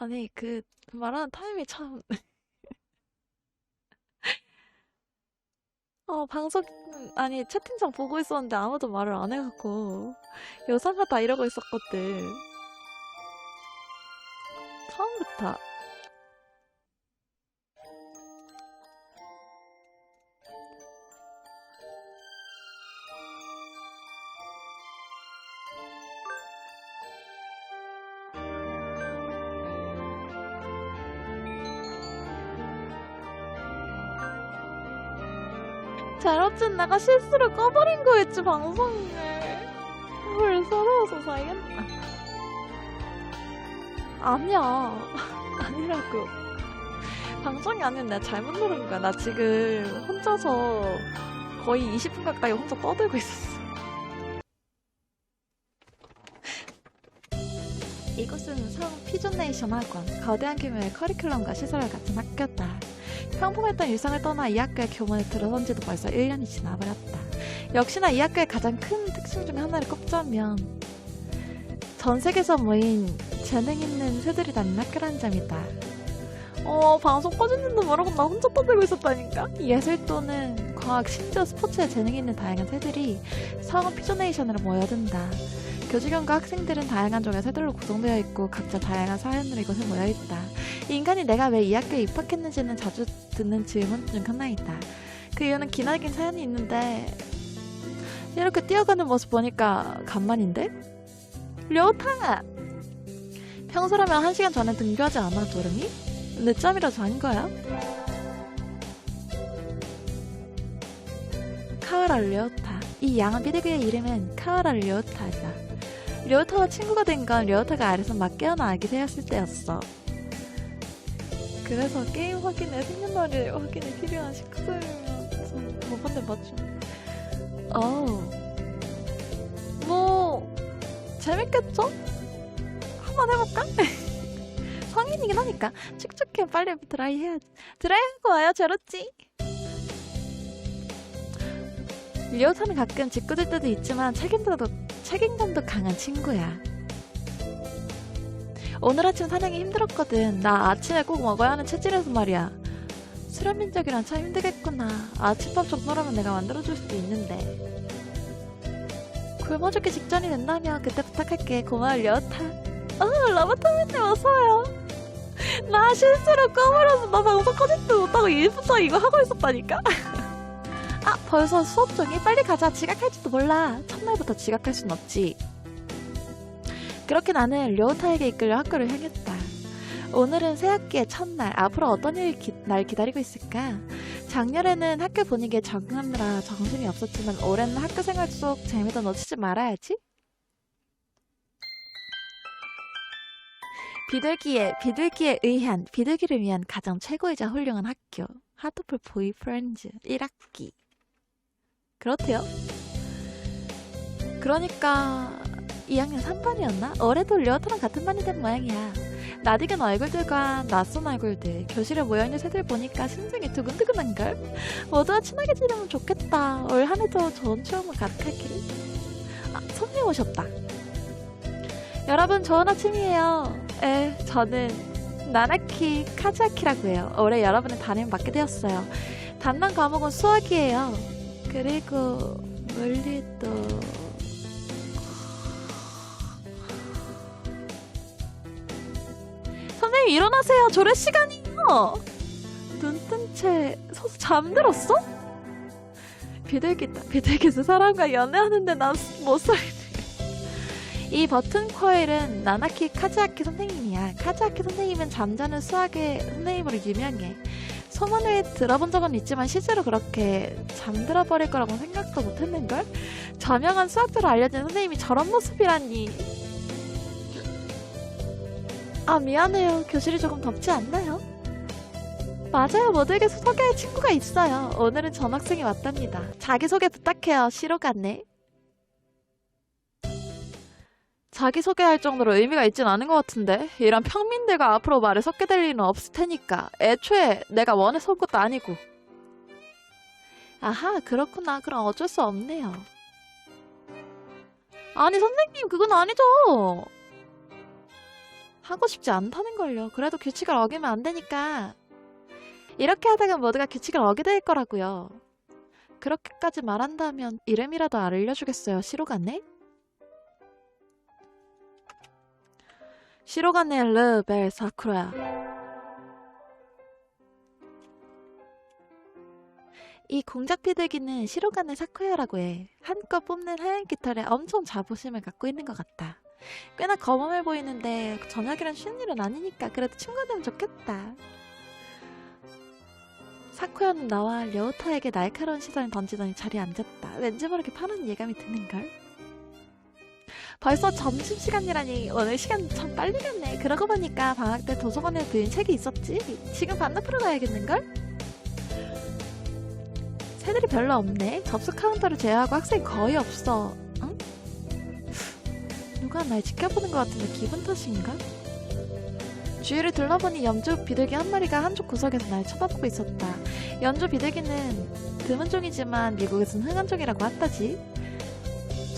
아니, 그, 말하는 타임이 참, 방송, 아니, 채팅창 보고 있었는데 아무도 말을 안 해갖고, 요상하다 이러고 있었거든. 처음부터. 잘못된 내가 실수로 꺼버린 거였지, 방송을. 헐, 서러워서 살겠다. 아니야. 아니라고. 방송이 아니라 내가 잘못 누른 거야. 나 지금 혼자서 거의 20분 가까이 혼자 떠들고 있었어. 이곳은 서울 피존네이션 학원, 거대한 규모의 커리큘럼과 시설을 갖춘 학교다. 평범했던 일상을 떠나 이 학교의 교문에 들어선 지도 벌써 1년이 지나버렸다. 역시나 이 학교의 가장 큰 특징 중 하나를 꼽자면 전 세계에서 모인 재능 있는 새들이 다니는 학교라는 점이다. 방송 꺼졌는데 모르고 나 혼자 떠들고 있었다니까? 예술 또는 과학, 심지어 스포츠에 재능이 있는 다양한 새들이 성원 피조네이션으로 모여든다. 교직원과 학생들은 다양한 종의 새들로 구성되어 있고 각자 다양한 사연으로 이곳에 모여있다. 인간이 내가 왜 이 학교에 입학했는지는 자주 듣는 질문 중 하나이다. 그 이유는 기나긴 사연이 있는데 이렇게 뛰어가는 모습 보니까 간만인데? 료타! 평소라면 1시간 전에 등교하지 않아, 도름이? 늦잠이라서 한 거야? 카와라 료타. 이 양한 비둘기의 이름은 카와라 료타다. 료타와 친구가 된 건 료타가 아래서 막 깨어나 아기 새였을 때였어. 그래서 게임 확인에 생년월일 확인이 필요한 19세면 뭐 번데 맞춤. 뭐 재밌겠죠? 한번 해볼까? 성인이긴 하니까 축축해. 빨리 드라이 해야지. 드라이 하고 와요, 저렇지? 리오타는 가끔 짓궂을 때도 있지만 책임감도 강한 친구야. 오늘 아침 사냥이 힘들었거든. 나 아침에 꼭 먹어야 하는 체질에서 말이야. 수련민족이란 참 힘들겠구나. 아침밥 정도라면 내가 만들어줄 수도 있는데. 굶어 죽기 직전이 된다면 그때 부탁할게. 고마워, 리오타. 러버터맨님 어서와요. 나 실수로 꺼버려서 나 방송 꺼지지도 못하고 1분째 이거 하고 있었다니까? 벌써 수업 중이? 빨리 가자. 지각할지도 몰라. 첫날부터 지각할 순 없지. 그렇게 나는 료타에게 이끌려 학교를 향했다. 오늘은 새학기의 첫날. 앞으로 어떤 일이 날 기다리고 있을까? 작년에는 학교 분위기에 적응하느라 정신이 없었지만 올해는 학교 생활 속 재미도 놓치지 말아야지. 비둘기를 위한 가장 최고이자 훌륭한 학교. 하트풀 보이프렌즈 1학기. 그렇대요. 그러니까 2학년 3반이었나? 올해도 료타랑 같은 반이 된 모양이야. 낯익은 얼굴들과 낯선 얼굴들, 교실에 모여있는 새들 보니까 심장이 두근두근한걸? 모두와 친하게 지내면 좋겠다. 올 한해도 좋은 추억만 가득하길. 손님 오셨다. 여러분, 좋은 아침이에요. 저는 나나키 카즈아키라고 해요. 올해 여러분의 담임을 맡게 되었어요. 담당 과목은 수학이에요. 그리고 물리도... 선생님 일어나세요. 조례 시간이요. 눈 뜬 채 서서 잠들었어? 비둘기에서 사람과 연애하는데 난 못 살지. 이 버튼 코일은 나나키 카즈아키 선생님이야. 카즈아키 선생님은 잠자는 수학의 선생님으로 유명해. 소문을 들어본 적은 있지만 실제로 그렇게 잠들어 버릴 거라고 생각도 못했는걸? 저명한 수학자로 알려진 선생님이 저런 모습이라니. 미안해요. 교실이 조금 덥지 않나요? 맞아요. 모두에게 소개할 친구가 있어요. 오늘은 전학생이 왔답니다. 자기소개 부탁해요. 시로가네. 자기소개할 정도로 의미가 있진 않은 것 같은데. 이런 평민들과 앞으로 말을 섞게 될 일은 없을 테니까. 애초에 내가 원해서 온 것도 아니고. 아하, 그렇구나. 그럼 어쩔 수 없네요. 아니 선생님, 그건 아니죠. 하고 싶지 않다는걸요. 그래도 규칙을 어기면 안 되니까. 이렇게 하다가 모두가 규칙을 어기게 될 거라고요. 그렇게까지 말한다면 이름이라도 알려주겠어요. 시로가네? 시로가네 르벨 사쿠라야. 이 공작 비둘기는 시로가네 사쿠야라고 해. 한껏 뽐낸 하얀 깃털에 엄청 자부심을 갖고 있는 것 같다. 꽤나 검음해 보이는데 저녁이란 쉬운 일은 아니니까 그래도 친구가 되면 좋겠다. 사쿠야는 나와 려우타에게 날카로운 시선을 던지더니 자리에 앉았다. 왠지 모르게 파란 예감이 드는걸. 벌써 점심시간이라니 오늘 시간 참 빨리 갔네. 그러고 보니까 방학 때 도서관에 들린 책이 있었지. 지금 반납하러 가야겠는걸? 새들이 별로 없네. 접수 카운터를 제외하고 학생이 거의 없어. 응? 누가 날 지켜보는 것 같은데 기분 탓인가? 주위를 둘러보니 염주 비둘기 한 마리가 한쪽 구석에서 날 쳐다보고 있었다. 염주 비둘기는 드문 종이지만 미국에선 흔한 종이라고 한다지.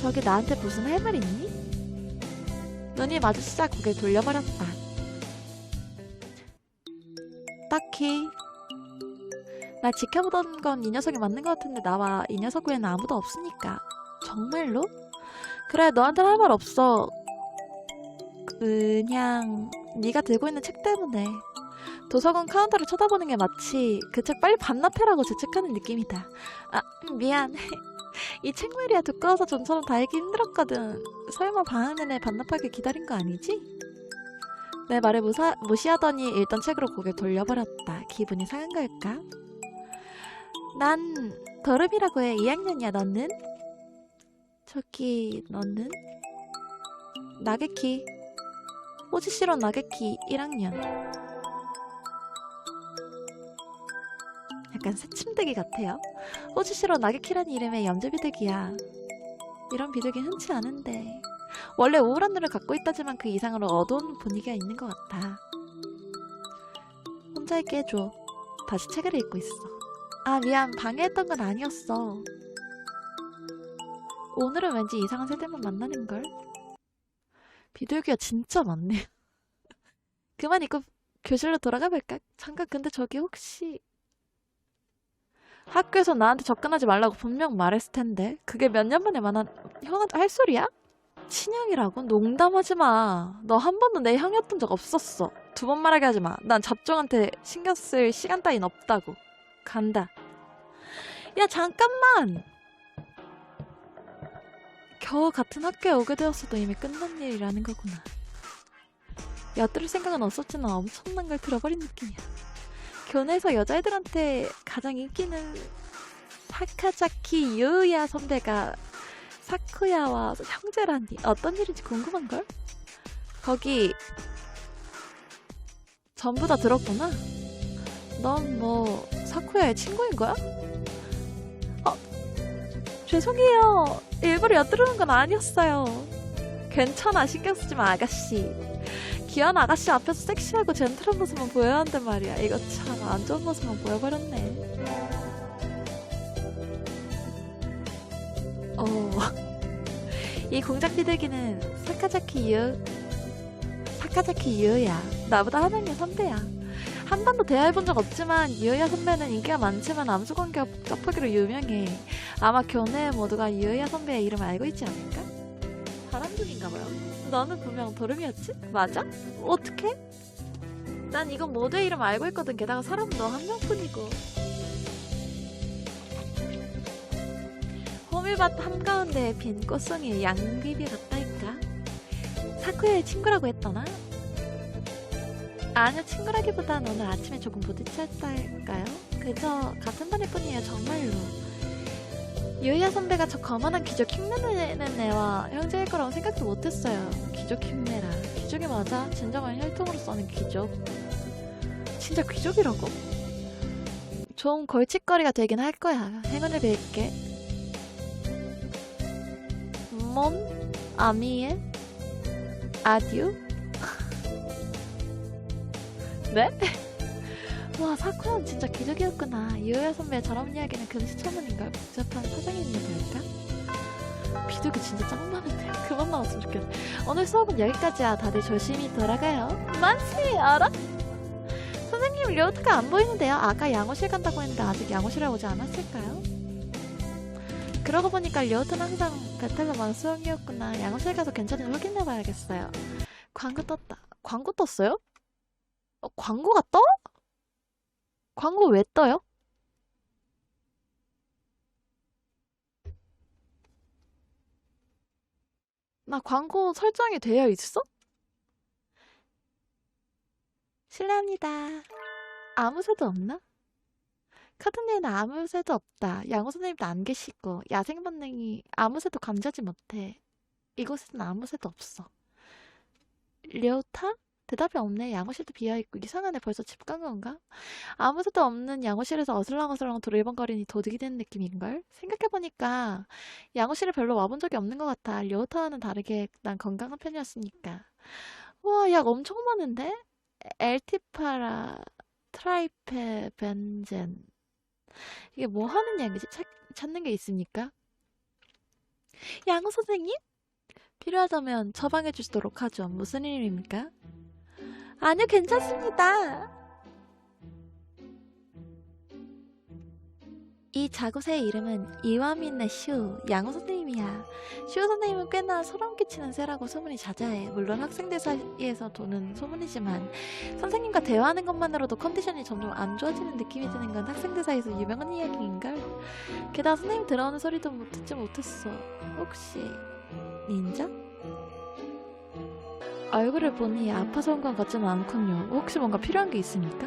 저기 나한테 무슨 할 말 있니? 눈이 마주치자 고개를 돌려버렸다. 딱히. 날 지켜보던 건 이 녀석이 맞는 것 같은데 나와 이 녀석 외에는 아무도 없으니까. 정말로? 그래, 너한테는 할 말 없어. 그냥 네가 들고 있는 책 때문에. 도서관 카운터를 쳐다보는 게 마치 그 책 빨리 반납해라고 재촉하는 느낌이다. 아, 미안. 이 책 말이야 두꺼워서 좀처럼 다 읽기 힘들었거든. 설마 방학 내내 반납하길 기다린 거 아니지? 내 말을 무시하더니 읽던 책으로 고개를 돌려버렸다. 기분이 상한 걸까? 난 더름이라고 해. 2학년이야. 너는? 저기 너는? 나게키. 호지시로 나게키 1학년. 약간 새침대기 같아요. 호지시로 나게키라는 이름의 염주비둘기야. 이런 비둘기 흔치 않은데. 원래 우울한 눈을 갖고 있다지만 그 이상으로 어두운 분위기가 있는 것 같아. 혼자 있게 해줘. 다시 책을 읽고 있어. 아, 미안. 방해했던 건 아니었어. 오늘은 왠지 이상한 새들만 만나는걸? 비둘기가 진짜 많네. 그만 읽고 교실로 돌아가 볼까? 잠깐, 근데 저기 혹시 학교에서 나한테 접근하지 말라고 분명 말했을 텐데 그게 몇 년 만에 만난 형한테 할 소리야? 친형이라고? 농담하지 마. 너 한 번도 내 형이었던 적 없었어. 두 번 말하게 하지 마. 난 잡종한테 신경 쓸 시간 따윈 없다고. 간다. 야, 잠깐만. 겨우 같은 학교에 오게 되었어도 이미 끝난 일이라는 거구나. 엿들을 생각은 없었지만 엄청난 걸 들어버린 느낌이야. 교내에서 여자애들한테 가장 인기는 사카자키 유야 선배가 사쿠야와 형제라니. 어떤 일인지 궁금한걸? 거기 전부 다 들었구나. 넌 뭐 사쿠야의 친구인 거야? 죄송해요. 일부러 엿들으는 건 아니었어요. 괜찮아. 신경 쓰지 마, 아가씨. 귀여운 아가씨 앞에서 섹시하고 젠틀한 모습만 보여야 한단 말이야. 이거 참 안 좋은 모습만 보여버렸네. 이 공작 비둘기는 사카자키 유야. 나보다 한 학년 선배야. 한 번도 대화해본 적 없지만 유야 선배는 인기가 많지만 암수관계가 복잡하기로 유명해. 아마 교내 모두가 유야 선배의 이름을 알고 있지 않을까? 바람둥인가 봐요. 너는 분명 도름이었지? 맞아? 어떡해? 난 이건 모두의 이름 알고 있거든. 게다가 사람은 너 한 명뿐이고. 호밀밭 한가운데 빈 꽃송이에 양비비 같다니까. 사쿠야의 친구라고 했더나? 아니요, 친구라기보단 오늘 아침에 조금 부딪혔달까요? 그저 같은 반일 뿐이에요. 정말로. 유야 선배가 저 거만한 귀족 흉내내는 애와 형제일 거라고 생각도 못했어요. 귀족 흉내라. 귀족이 맞아. 진정한 혈통으로서는 귀족. 진짜 귀족이라고? 좀 걸칫거리가 되긴 할 거야. 행운을 빌게. 몬? 아미에? 아듀? 네? 와, 사쿠야는 진짜 기적이었구나. 유야 선배의 저런 이야기는 금시초문인걸. 복잡한 사정이 있는 걸까? 비둘기 진짜 짱 많은데. 그만 나와. 나왔으면 좋겠네. 오늘 수업은 여기까지야. 다들 조심히 돌아가요. 만세 알아? 선생님 료트가 안 보이는데요. 아까 양호실 간다고 했는데 아직 양호실에 오지 않았을까요? 그러고 보니까 료트는 항상 배탈로만 수영이었구나. 양호실 가서 괜찮은지 확인해봐야겠어요. 광고 떴다. 광고 떴어요? 광고가 떠? 광고 왜 떠요? 나 광고 설정이 되어 있어? 실례합니다. 아무 새도 없나? 카드네에는 아무 새도 없다. 양호 선생님도 안 계시고 야생 본능이 아무 새도 감지하지 못해. 이곳에는 아무 새도 없어. 료타? 대답이 없네. 양호실도 비어있고 이상하네. 벌써 집 간 건가? 아무 새도 없는 양호실에서 어슬렁어슬렁 두리번거리니 도둑이 된 느낌인걸? 생각해보니까 양호실에 별로 와본 적이 없는 것 같아. 료타와는 다르게 난 건강한 편이었으니까. 우와, 약 엄청 많은데? 엘티파라 트라이페벤젠. 이게 뭐 하는 약이지? 찾는 게 있습니까? 양호 선생님? 필요하다면 처방해 주시도록 하죠. 무슨 일입니까? 아니요, 괜찮습니다. 이 자구새의 이름은 이와민네 슈, 양호 선생님이야. 슈 선생님은 꽤나 소름 끼치는 새라고 소문이 자자해. 물론 학생들 사이에서 도는 소문이지만 선생님과 대화하는 것만으로도 컨디션이 점점 안 좋아지는 느낌이 드는 건 학생들 사이에서 유명한 이야기인걸? 게다가 선생님 들어오는 소리도 듣지 못했어. 혹시 닌자? 얼굴을 보니 아파서 온 것 같지는 않군요. 혹시 뭔가 필요한 게 있습니까?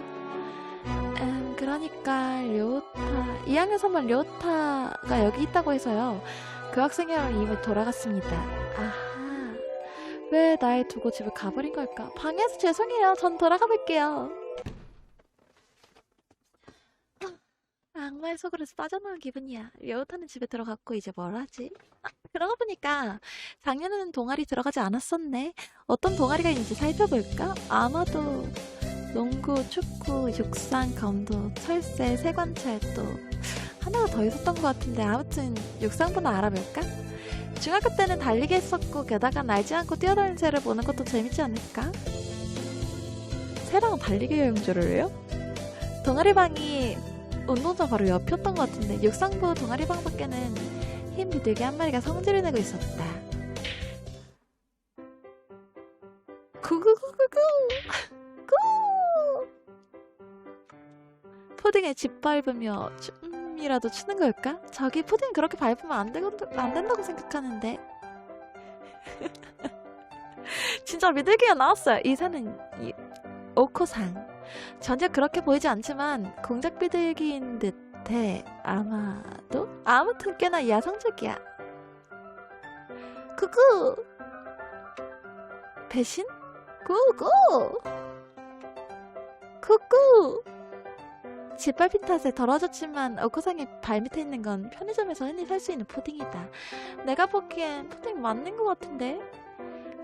그러니까 료타 2학년 3반 료타가 여기 있다고 해서요. 그 학생이랑 이미 돌아갔습니다. 아하, 왜 날 두고 집에 가버린 걸까? 방해해서 죄송해요. 전 돌아가 볼게요. 악마의 속으로서 빠져나온 기분이야. 료타는 집에 들어갔고 이제 뭘 하지? 그러고 보니까 작년에는 동아리 들어가지 않았었네. 어떤 동아리가 있는지 살펴볼까? 아마도 농구, 축구, 육상, 검도, 철새, 세관찰도 하나가 더 있었던 것 같은데 아무튼 육상부나 알아볼까? 중학교 때는 달리기 했었고 게다가 날지 않고 뛰어다니는 새를 보는 것도 재밌지 않을까? 새랑 달리기 여행조를 해요? 동아리방이 운동장 바로 옆이었던 것 같은데 육상부 동아리방밖에는 흰 비둘기 한 마리가 성질을 내고 있었다. 구구구구구 푸딩에 짓밟으며 춤이라도 추는 걸까? 저기 푸딩 그렇게 밟으면 안 된다고 생각하는데. 진짜 비둘기가 나왔어요. 이 새는 오코상. 전혀 그렇게 보이지 않지만 공작 비둘기인 듯해. 아마도? 아무튼 꽤나 야성적이야. 구구! 배신? 구구! 구구! 짓밟힌 탓에 더러워졌지만 오코상의 발밑에 있는 건 편의점에서 흔히 살 수 있는 푸딩이다. 내가 보기엔 푸딩 맞는 것 같은데?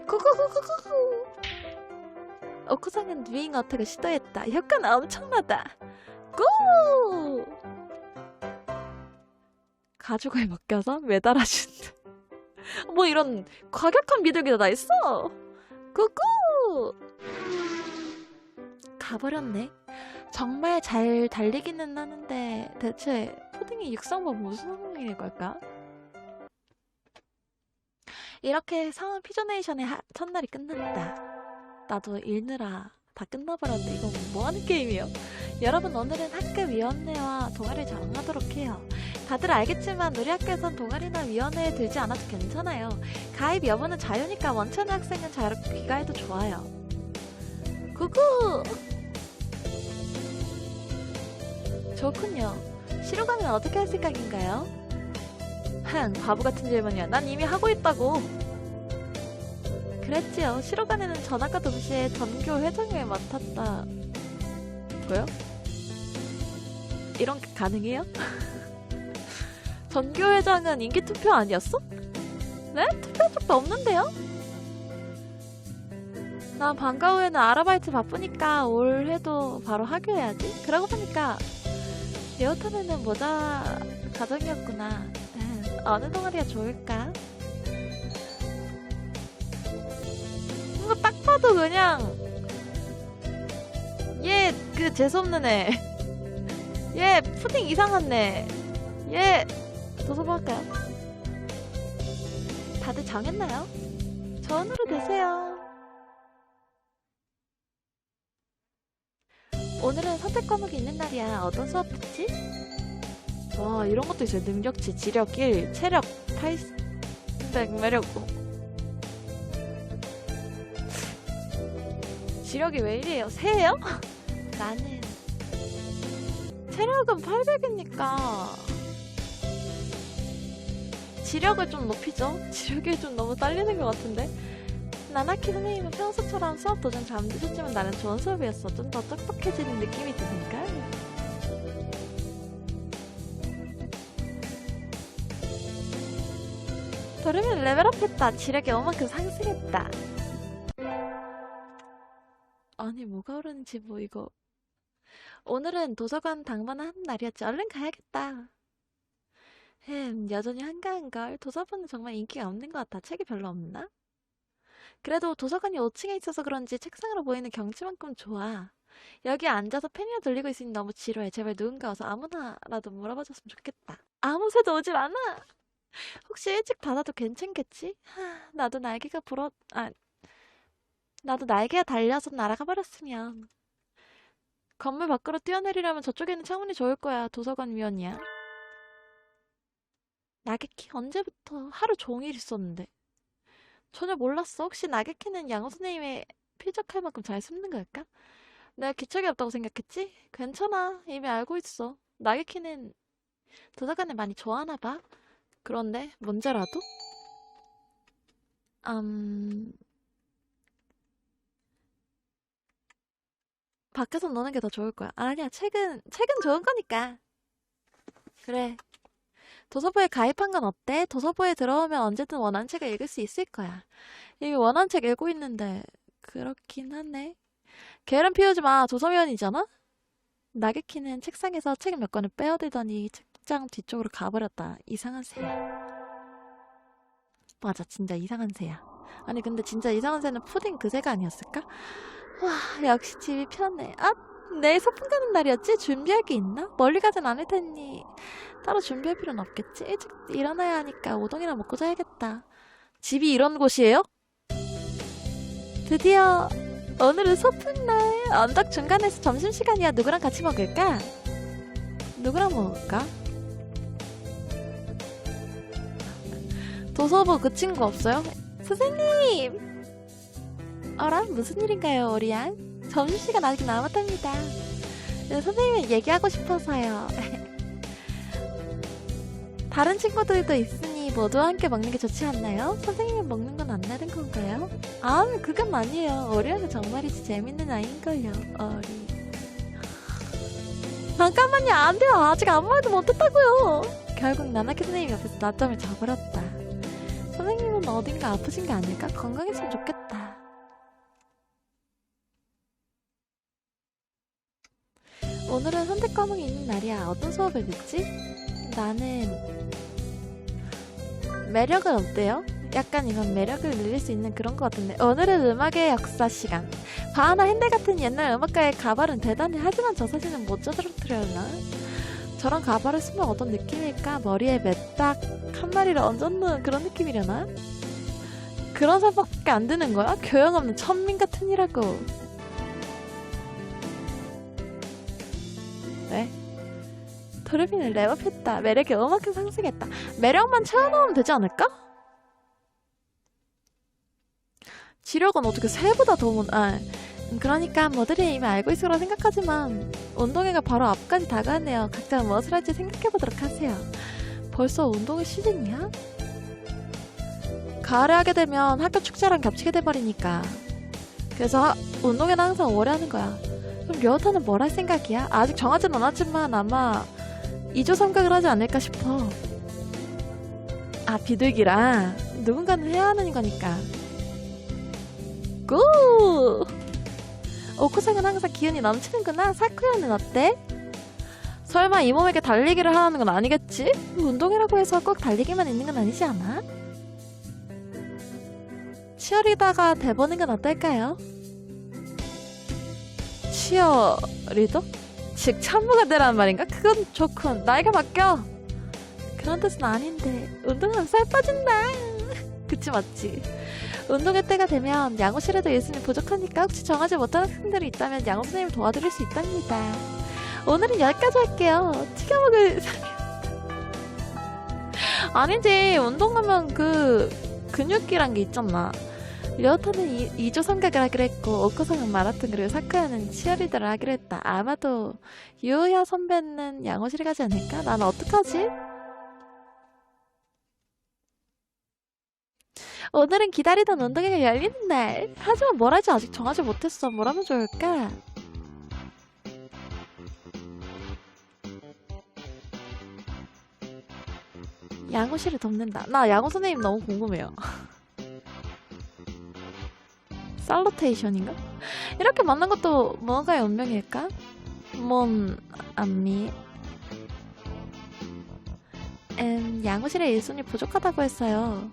구구구구구구! 오코상은 윙 어택을 시도했다. 효과는 엄청나다. 고! 가죽을 벗겨서 매달아준다. 뭐 이런 과격한 비둘기가 다 있어. 구구! 가버렸네. 정말 잘 달리기는 하는데 대체 푸딩이 육상부 무슨 상황일 걸까? 이렇게 상황 피저네이션의 첫날이 끝났다. 나도 읽느라 다 끝나버렸네. 이거 뭐하는 게임이에요? 여러분 오늘은 학급위원회와 동아리를 정하도록 해요. 다들 알겠지만 우리 학교에선 동아리나 위원회에 들지 않아도 괜찮아요. 가입 여부는 자유니까 원치 않는 학생은 자유롭게 귀가해도 좋아요. 구구! 좋군요. 시로 가면 어떻게 할 생각인가요? 흥, 바보 같은 질문이야. 난 이미 하고 있다고. 그랬지요. 시로간에는 전학과 동시에 전교 회장을 맡았다. 뭐요? 이런 게 가능해요? 전교 회장은 인기 투표 아니었어? 네? 투표한 적도 없는데요? 난 방과 후에는 아르바이트 바쁘니까 올해도 바로 하교해야지. 그러고 보니까 레오타네는 모자 가정이었구나. 어느 동아리가 좋을까? 봐도 그냥 얘 그 재수없는 애. 얘 푸딩 이상한 애. 얘 도서관 할까요? 다들 정했나요? 전으로 되세요. 오늘은 선택 과목이 있는 날이야. 어떤 수업 듣지? 와, 이런 것도 있어요. 능력치, 지력 1, 체력 800, 매력 5. 지력이 왜 이래요? 세요? 나는 체력은 800이니까 지력을 좀 높이죠? 지력이 좀 너무 딸리는 것 같은데? 나나키 선생님은 평소처럼 수업 도중 잠드셨지만 나는 좋은 수업이었어. 좀 더 똑똑해지는 느낌이 드니까. 도르면 레벨업했다. 지력이 얼만큼 상승했다. 아니 뭐가 오르는지 뭐 이거. 오늘은 도서관 당번한 날이었지. 얼른 가야겠다. 여전히 한가한걸. 도서관은 정말 인기가 없는 것 같아. 책이 별로 없나? 그래도 도서관이 5층에 있어서 그런지 책상으로 보이는 경치만큼 좋아. 여기 앉아서 펜이나 돌리고 있으니 너무 지루해. 제발 누군가 와서 아무나라도 물어봐줬으면 좋겠다. 아무 새도 오질 않아. 혹시 일찍 닫아도 괜찮겠지? 나도 나도 날개가 달려서 날아가 버렸으면. 건물 밖으로 뛰어내리려면 저쪽에 있는 창문이 좋을 거야. 도서관 위원이야. 나게키 언제부터 하루 종일 있었는데. 전혀 몰랐어. 혹시 나게키는 양호 선생님의 필적할 만큼 잘 숨는 걸까? 내가 기척이 없다고 생각했지? 괜찮아. 이미 알고 있어. 나게키는 도서관을 많이 좋아하나 봐. 그런데 문제라도? 밖에서 노는 게 더 좋을 거야. 아니야, 책은 좋은 거니까. 그래. 도서부에 가입한 건 어때? 도서부에 들어오면 언제든 원하는 책을 읽을 수 있을 거야. 이미 원하는 책 읽고 있는데, 그렇긴 하네. 게으름 피우지 마. 도서위원이잖아? 나게키는 책상에서 책 몇 권을 빼어들더니 책장 뒤쪽으로 가버렸다. 이상한 새야. 맞아, 진짜 이상한 새야. 아니, 근데 진짜 이상한 새는 푸딩 그 새가 아니었을까? 와, 역시 집이 편해. 아, 내일 소풍 가는 날이었지? 준비할 게 있나? 멀리 가진 않을 테니 따로 준비할 필요는 없겠지? 일찍 일어나야 하니까 우동이나 먹고 자야겠다. 집이 이런 곳이에요? 드디어 오늘은 소풍날. 언덕 중간에서 점심시간이야. 누구랑 같이 먹을까? 누구랑 먹을까? 도서부 그 친구 없어요? 선생님! 어라? 무슨 일인가요, 오리안? 점심시간 아직 남았답니다. 선생님이 얘기하고 싶어서요. 다른 친구들도 있으니 모두 함께 먹는 게 좋지 않나요? 선생님이 먹는 건 안 다른 건가요? 아, 그건 아니에요. 오리안은 정말이지 재밌는 아이인걸요. 어리. 잠깐만요. 안 돼요. 아직 아무 말도 못했다고요. 결국 나나키 선생님 옆에서 낮잠을 자버렸다. 선생님은 어딘가 아프신 게 아닐까? 건강했으면 좋겠다. 오늘은 선택 과목이 있는 날이야. 어떤 수업을 듣지? 나는 매력은 어때요? 약간 이건 매력을 늘릴 수 있는 그런 것 같은데. 오늘은 음악의 역사 시간. 바하나 핸델 같은 옛날 음악가의 가발은 대단해. 하지만 저 사진은 못 저들어뜨렸나? 저런 가발을 쓰면 어떤 느낌일까? 머리에 메딱 한 마리를 얹어놓은 그런 느낌이려나? 그런 생각밖에 안 드는 거야? 교양 없는 천민 같으니라고. 왜? 도르비는 랩업했다. 매력이 얼만큼 상승했다. 매력만 채워넣으면 되지 않을까? 지력은 어떻게 새보다 더 그러니까 모두들이 이미 알고 있을 거라 생각하지만 운동회가 바로 앞까지 다가왔네요. 각자 무엇을 할지 생각해보도록 하세요. 벌써 운동회 시즌이야? 가을에 하게 되면 학교 축제랑 겹치게 돼버리니까. 그래서 운동회는 항상 오래 하는 거야. 그럼 류어타는 뭘 할 생각이야? 아직 정하진 않았지만 아마 2조 삼각을 하지 않을까 싶어. 아, 비둘기라. 누군가는 해야 하는 거니까. 고! 오쿠상은 항상 기운이 넘치는구나. 사쿠야는 어때? 설마 이 몸에게 달리기를 하라는 건 아니겠지? 운동이라고 해서 꼭 달리기만 있는 건 아니지 않아? 치어리다가 돼보는 건 어떨까요? 치어리더? 즉 참모가 되라는 말인가? 그건 좋군. 나에게 맡겨. 그런 뜻은 아닌데 운동하면 살 빠진다. 그치 맞지? 운동할 때가 되면 양호실에도 예수님 부족하니까 혹시 정하지 못한 학생들이 있다면 양호 선생님을 도와드릴 수 있답니다. 오늘은 여기까지 할게요. 튀겨먹을 아니지. 운동하면 그 근육기란 게 있잖아. 려타는 2조 삼각을 하기로 했고 오코상은 마라톤 그리고 사쿠야는 치어리더를 하기로 했다. 아마도 유야 선배는 양호실에 가지 않을까? 나는 어떡하지? 오늘은 기다리던 운동회가 열리는 날. 하지만 뭘 할지 아직 정하지 못했어. 뭘 하면 좋을까? 양호실을 돕는다. 나 양호 선생님 너무 궁금해요. 살로테이션인가? 이렇게 만난 것도 뭔가의 운명일까? 뭔 안미? 양호실에 일손이 부족하다고 했어요.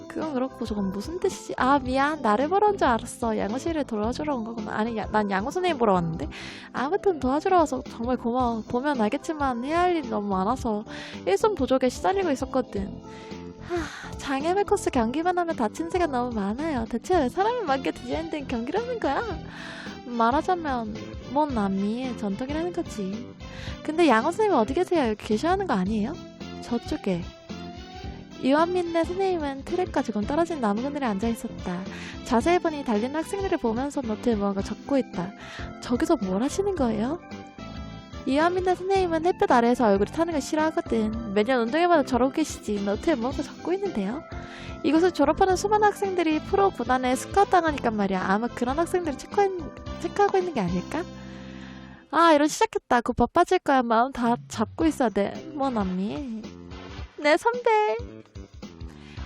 그건 그렇고 저건 무슨 뜻이지? 아 미안. 나를 보러 온 줄 알았어. 양호실을 도와주러 온 거구나. 아니 난 양호 선생님 보러 왔는데. 아무튼 도와주러 와서 정말 고마워. 보면 알겠지만 해야 할 일이 너무 많아서 일손 부족에 시달리고 있었거든. 장애물 코스 경기만 하면 다친 새가 너무 많아요. 대체 왜 사람이 맞게 디자인된 경기를 하는 거야? 말하자면 뭔 남미의 전통이라는 거지. 근데 양호 선생님 어디 계세요? 여기 계셔야 하는 거 아니에요? 저쪽에. 이완민네 선생님은 트랙과 조금 떨어진 나무 그늘에 앉아있었다. 자세히 보니 달리는 학생들을 보면서 노트에 무언가 적고 있다. 저기서 뭘 하시는 거예요? 이완민네 선생님은 햇볕 아래에서 얼굴이 타는 걸 싫어하거든. 매년 운동회마다 저러고 계시지. 노트에 무언가 적고 있는데요. 이곳을 졸업하는 수많은 학생들이 프로 구단에 스카우트 당하니까 말이야. 아마 그런 학생들을 체크하고 있는 게 아닐까? 아 이런 시작했다. 곧 바빠질 거야. 마음 다 잡고 있어야 돼. 뭐 남미? 네 선배.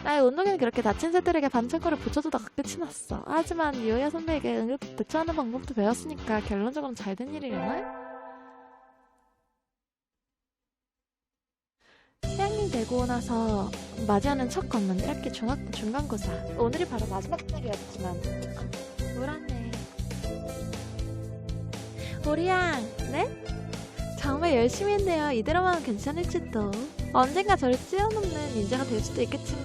나의 운동회는 그렇게 다친 새들에게 반창고를 붙여주다가 끝이 났어. 하지만 유야 선배에게 응급 대처하는 방법도 배웠으니까 결론적으로는 잘 된 일이려나? 새학년 되고 나서 맞이하는 첫 건넌 1학기 중학교 중간고사. 오늘이 바로 마지막 날이었지만 우울하네. 우리양, 네? 정말 열심히 했네요. 이대로만 하면 괜찮을지도. 언젠가 저를 뛰어넘는 인재가 될 수도 있겠지만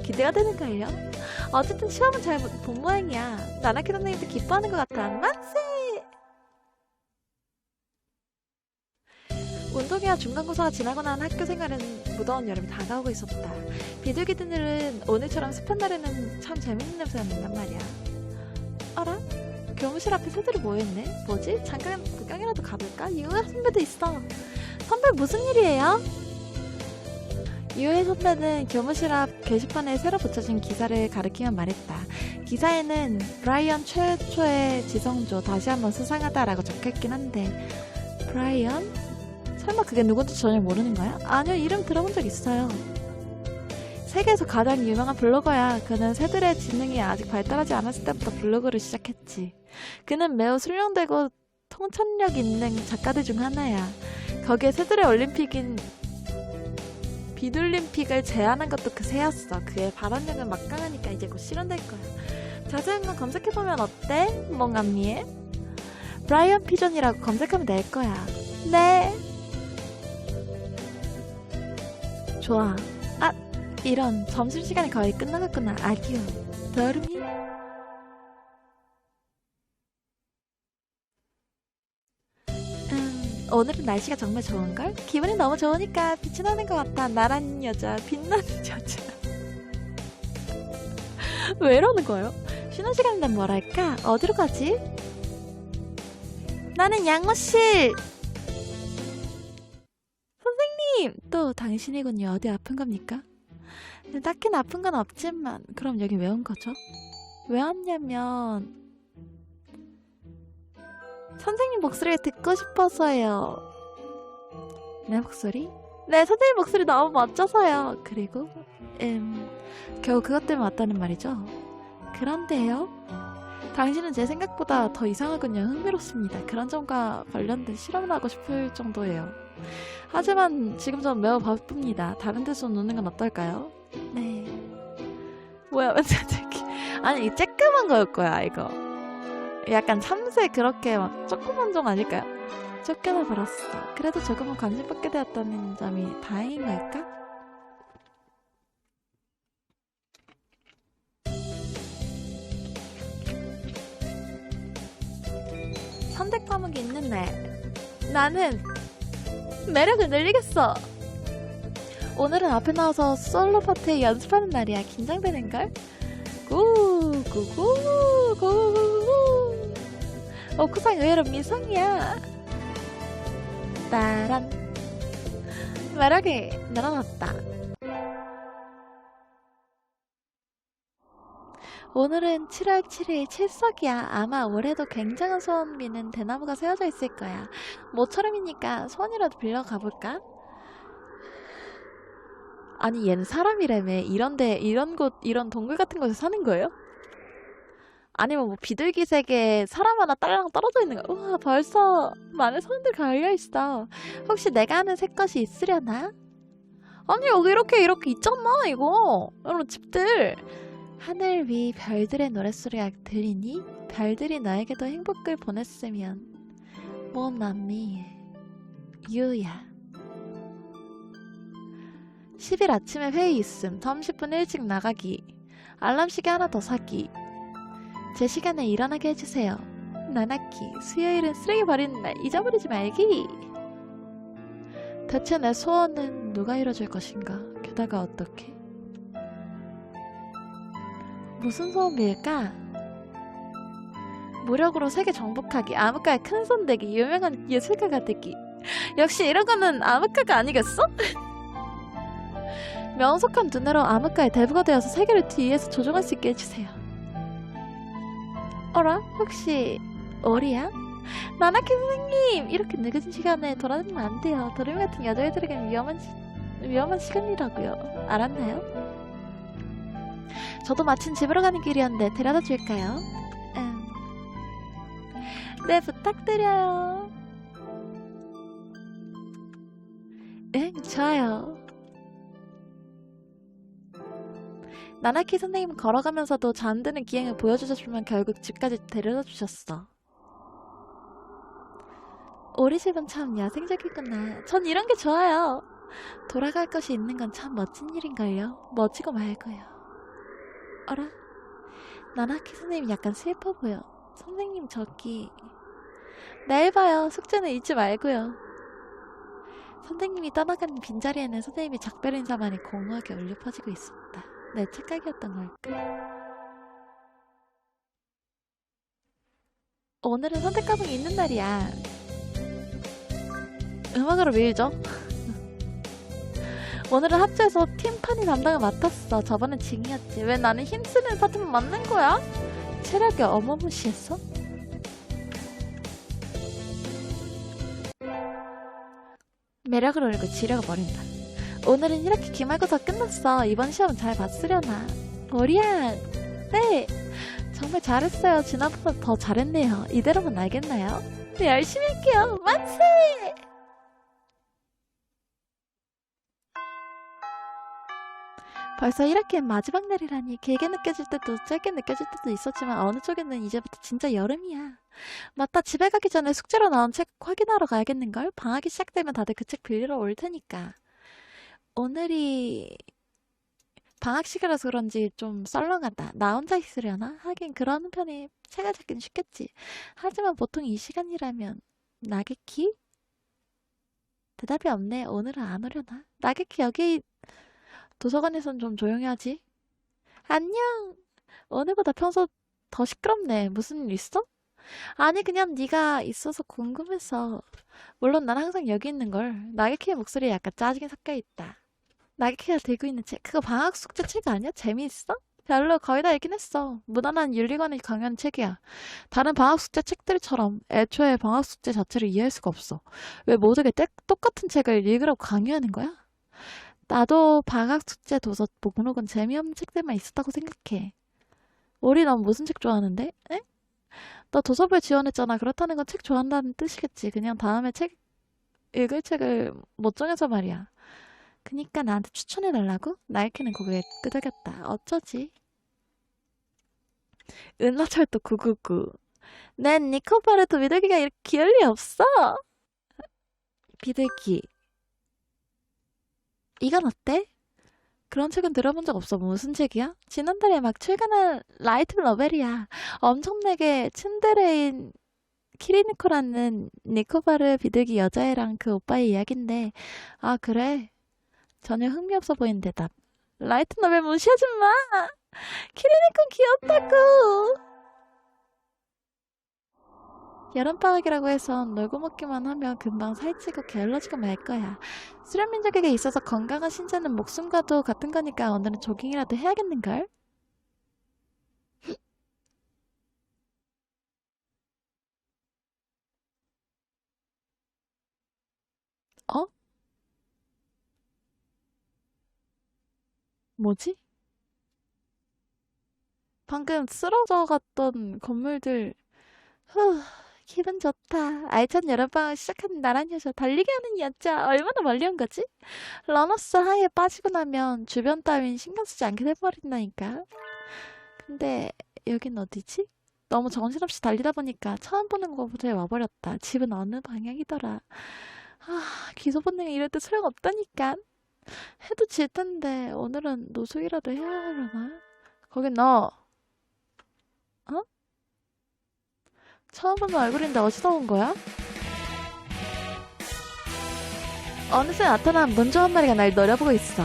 기대가 되는걸요? 어쨌든 시험은 잘 본 모양이야. 나나키 선생님도 기뻐하는 것 같아. 만세! 운동회와 중간고사가 지나고 난 학교 생활은 무더운 여름이 다가오고 있었다. 비둘기들은 오늘처럼 습한 날에는 참 재밌는 냄새가 난단 말이야. 어라? 교무실 앞에 새들이 모여있네? 뭐지? 잠깐 구경이라도 가볼까? 유해 선배도 있어. 선배 무슨 일이에요? 유해 선배는 교무실 앞 게시판에 새로 붙여진 기사를 가리키며 말했다. 기사에는 브라이언 최초의 지성조 다시 한번 수상하다라고 적혀있긴 한데 브라이언? 설마 그게 누군지 전혀 모르는 거야? 아니요, 이름 들어본 적 있어요. 세계에서 가장 유명한 블로거야. 그는 새들의 지능이 아직 발달하지 않았을 때부터 블로그를 시작했지. 그는 매우 술렁되고 통찰력 있는 작가들 중 하나야. 거기에 새들의 올림픽인 비둘림픽을 제안한 것도 그 새였어. 그의 발언력은 막강하니까 이제 곧 실현될 거야. 자세한 건 검색해보면 어때? 멍감미에? 브라이언 피존이라고 검색하면 될 거야. 네. 좋아. 아, 이런. 점심시간이 거의 끝나갔구나. 아기요. 더르미? 오늘은 날씨가 정말 좋은걸? 기분이 너무 좋으니까 빛이 나는 것 같아. 나란 여자, 빛나는 여자. 왜 이러는 거예요? 쉬는 시간이면 뭘 할까? 어디로 가지? 나는 양호실! 선생님! 또 당신이군요. 어디 아픈 겁니까? 딱히 아픈 건 없지만 그럼 여기 왜 온 거죠? 왜 왔냐면 선생님 목소리를 듣고 싶어서요. 내 목소리? 네, 선생님 목소리 너무 멋져서요. 그리고 겨우 그것 때문에 왔다는 말이죠. 그런데요? 당신은 제 생각보다 더 이상하군요. 흥미롭습니다. 그런 점과 관련된 실험을 하고 싶을 정도예요. 하지만 지금 전 매우 바쁩니다. 다른 데서 노는 건 어떨까요? 네. 뭐야, 완전 저기. 아니, 이 쬐끄만 거일 거야, 이거. 약간 참새 그렇게 막 조그만 종 아닐까요? 쫓겨나 버렸어. 그래도 조금은 관심 받게 되었다는 점이 다행인 걸까? 선택 과목이 있는 날 나는 매력을 늘리겠어. 오늘은 앞에 나와서 솔로 파트 연습하는 날이야. 긴장되는걸? 구구구구구구. 오크상 의외로 미성이야. 따란. 매력이 늘어났다. 오늘은 7월 7일 칠석이야. 아마 올해도 굉장한 소원 비는 대나무가 세워져 있을 거야. 모처럼이니까 소원이라도 빌려 가볼까? 아니 얘는 사람이라며. 이런데 이런 곳 이런 동굴 같은 곳에 사는 거예요? 아니면 뭐 비둘기 세계에 사람 하나 딸랑 떨어져 있는 거. 우와 벌써 많은 소원들 걸려있어. 혹시 내가 아는 새 것이 있으려나? 아니 여기 이렇게 있잖아 이거 이런 집들. 하늘 위 별들의 노랫소리가 들리니? 별들이 나에게도 행복을 보냈으면. 뭐 맘미 유야. 10일 아침에 회의 있음. 30분 일찍 나가기. 알람 시계 하나 더 사기. 제 시간에 일어나게 해주세요. 나나키. 수요일은 쓰레기 버리는 날. 잊어버리지 말기. 대체 내 소원은 누가 이뤄줄 것인가? 게다가 어떻게? 무슨 소원 빌까? 무력으로 세계 정복하기. 암흑가의 큰손 되기. 유명한 예술가가 되기. 역시 이런 거는 암흑가가 아니겠어? 명석한 눈으로 암흑가의 대부가 되어서 세계를 뒤에서 조종할 수 있게 해주세요. 어라? 혹시 오리야? 나나키 선생님! 이렇게 늦은 시간에 돌아다니면 안 돼요. 도레미 같은 여자애들에겐 위험한 시간이라고요. 알았나요? 저도 마침 집으로 가는 길이었는데 데려다 줄까요? 네, 부탁드려요. 응, 좋아요. 나나키 선생님 걸어가면서도 잠드는 기행을 보여주셨지만 결국 집까지 데려다 주셨어. 우리 집은 참 야생적이구나. 전 이런 게 좋아요. 돌아갈 것이 있는 건 참 멋진 일인걸요. 멋지고 말고요. 어라? 나나키 선생님 약간 슬퍼 보여. 선생님 저기 내일 봐요. 숙제는 잊지 말고요. 선생님이 떠나간 빈자리에는 선생님의 작별 인사만이 공허하게 울려 퍼지고 있습니다. 내 착각이었던 걸까? 오늘은 선택 과목이 있는 날이야. 음악으로 밀죠. 오늘은 합주에서 팀파니 담당을 맡았어. 저번엔 징이었지. 왜 나는 힘쓰는 파트만 맡는 거야? 체력이 어마무시했어? 매력을 올리고 지려가 버린다. 오늘은 이렇게 기말고사 끝났어. 이번 시험은 잘 봤으려나? 오리야. 네. 정말 잘했어요. 지난번보다 더 잘했네요. 이대로만 알겠나요? 네, 열심히 할게요. 만세! 벌써 1학기엔 마지막 날이라니. 길게 느껴질 때도 짧게 느껴질 때도 있었지만 어느 쪽에는 이제부터 진짜 여름이야. 맞다. 집에 가기 전에 숙제로 나온 책 확인하러 가야겠는걸? 방학이 시작되면 다들 그 책 빌리러 올 테니까. 오늘이 방학시기라서 그런지 좀 썰렁하다. 나 혼자 있으려나? 하긴 그러는 편이 책을 찾긴 쉽겠지. 하지만 보통 이 시간이라면 나게키? 대답이 없네. 오늘은 안 오려나? 나게키 여기 도서관에선 좀 조용히 하지. 안녕. 오늘보다 평소 더 시끄럽네. 무슨 일 있어? 아니 그냥 네가 있어서 궁금해서. 물론 난 항상 여기 있는걸. 나게키의 목소리에 약간 짜증이 섞여있다. 나게키가 들고 있는 책 그거 방학 숙제 책 아니야? 재미있어? 별로 거의 다 읽긴 했어. 무난한 윤리관을 강요한 책이야. 다른 방학 숙제 책들처럼 애초에 방학 숙제 자체를 이해할 수가 없어. 왜 모두가 똑같은 책을 읽으라고 강요하는 거야? 나도 방학 숙제 도서 목록은 재미없는 책들만 있었다고 생각해. 우리 넌 무슨 책 좋아하는데? 에? 너 도서부에 지원했잖아. 그렇다는 건 책 좋아한다는 뜻이겠지. 그냥 다음에 책 읽을 책을 못 정해서 말이야. 그니까 나한테 추천해달라고? 나이키는 고개를 끄덕였다. 어쩌지? 은하철도 999. 난 니코파르토 비둘기가 이렇게 귀여울 리 없어. 비둘기. 이건 어때? 그런 책은 들어본 적 없어. 무슨 책이야? 지난달에 막 출간한 라이트 노벨이야. 엄청나게 츤데레인 키리니코라는 니코바르 비둘기 여자애랑 그 오빠의 이야기인데, 아, 그래? 전혀 흥미없어 보이는 대답. 라이트 노벨 무시하지 마! 키리니코 귀엽다고! 여름방학이라고 해서 놀고 먹기만 하면 금방 살찌고 게을러지고 말 거야. 수련민족에게 있어서 건강한 신체는 목숨과도 같은 거니까 오늘은 조깅이라도 해야겠는걸? 어? 뭐지? 방금 쓰러져 갔던 건물들. 후, 기분 좋다. 알찬 여름방학 시작하는 나란 여자. 달리기 하는 여자. 얼마나 멀리 온 거지? 러너스 하이에 빠지고 나면 주변 따윈 신경 쓰지 않게 돼버린다니까. 근데 여긴 어디지? 너무 정신없이 달리다 보니까 처음 보는 곳에 와버렸다. 집은 어느 방향이더라. 아, 기소 본능이 이럴 때 소용없다니까. 해도 질 텐데 오늘은 노숙이라도 해야 하려나? 거긴 너, 어? 처음 보는 얼굴인데 어디서 온 거야? 어느새 나타난 문조 한 마리가 날 노려보고 있어.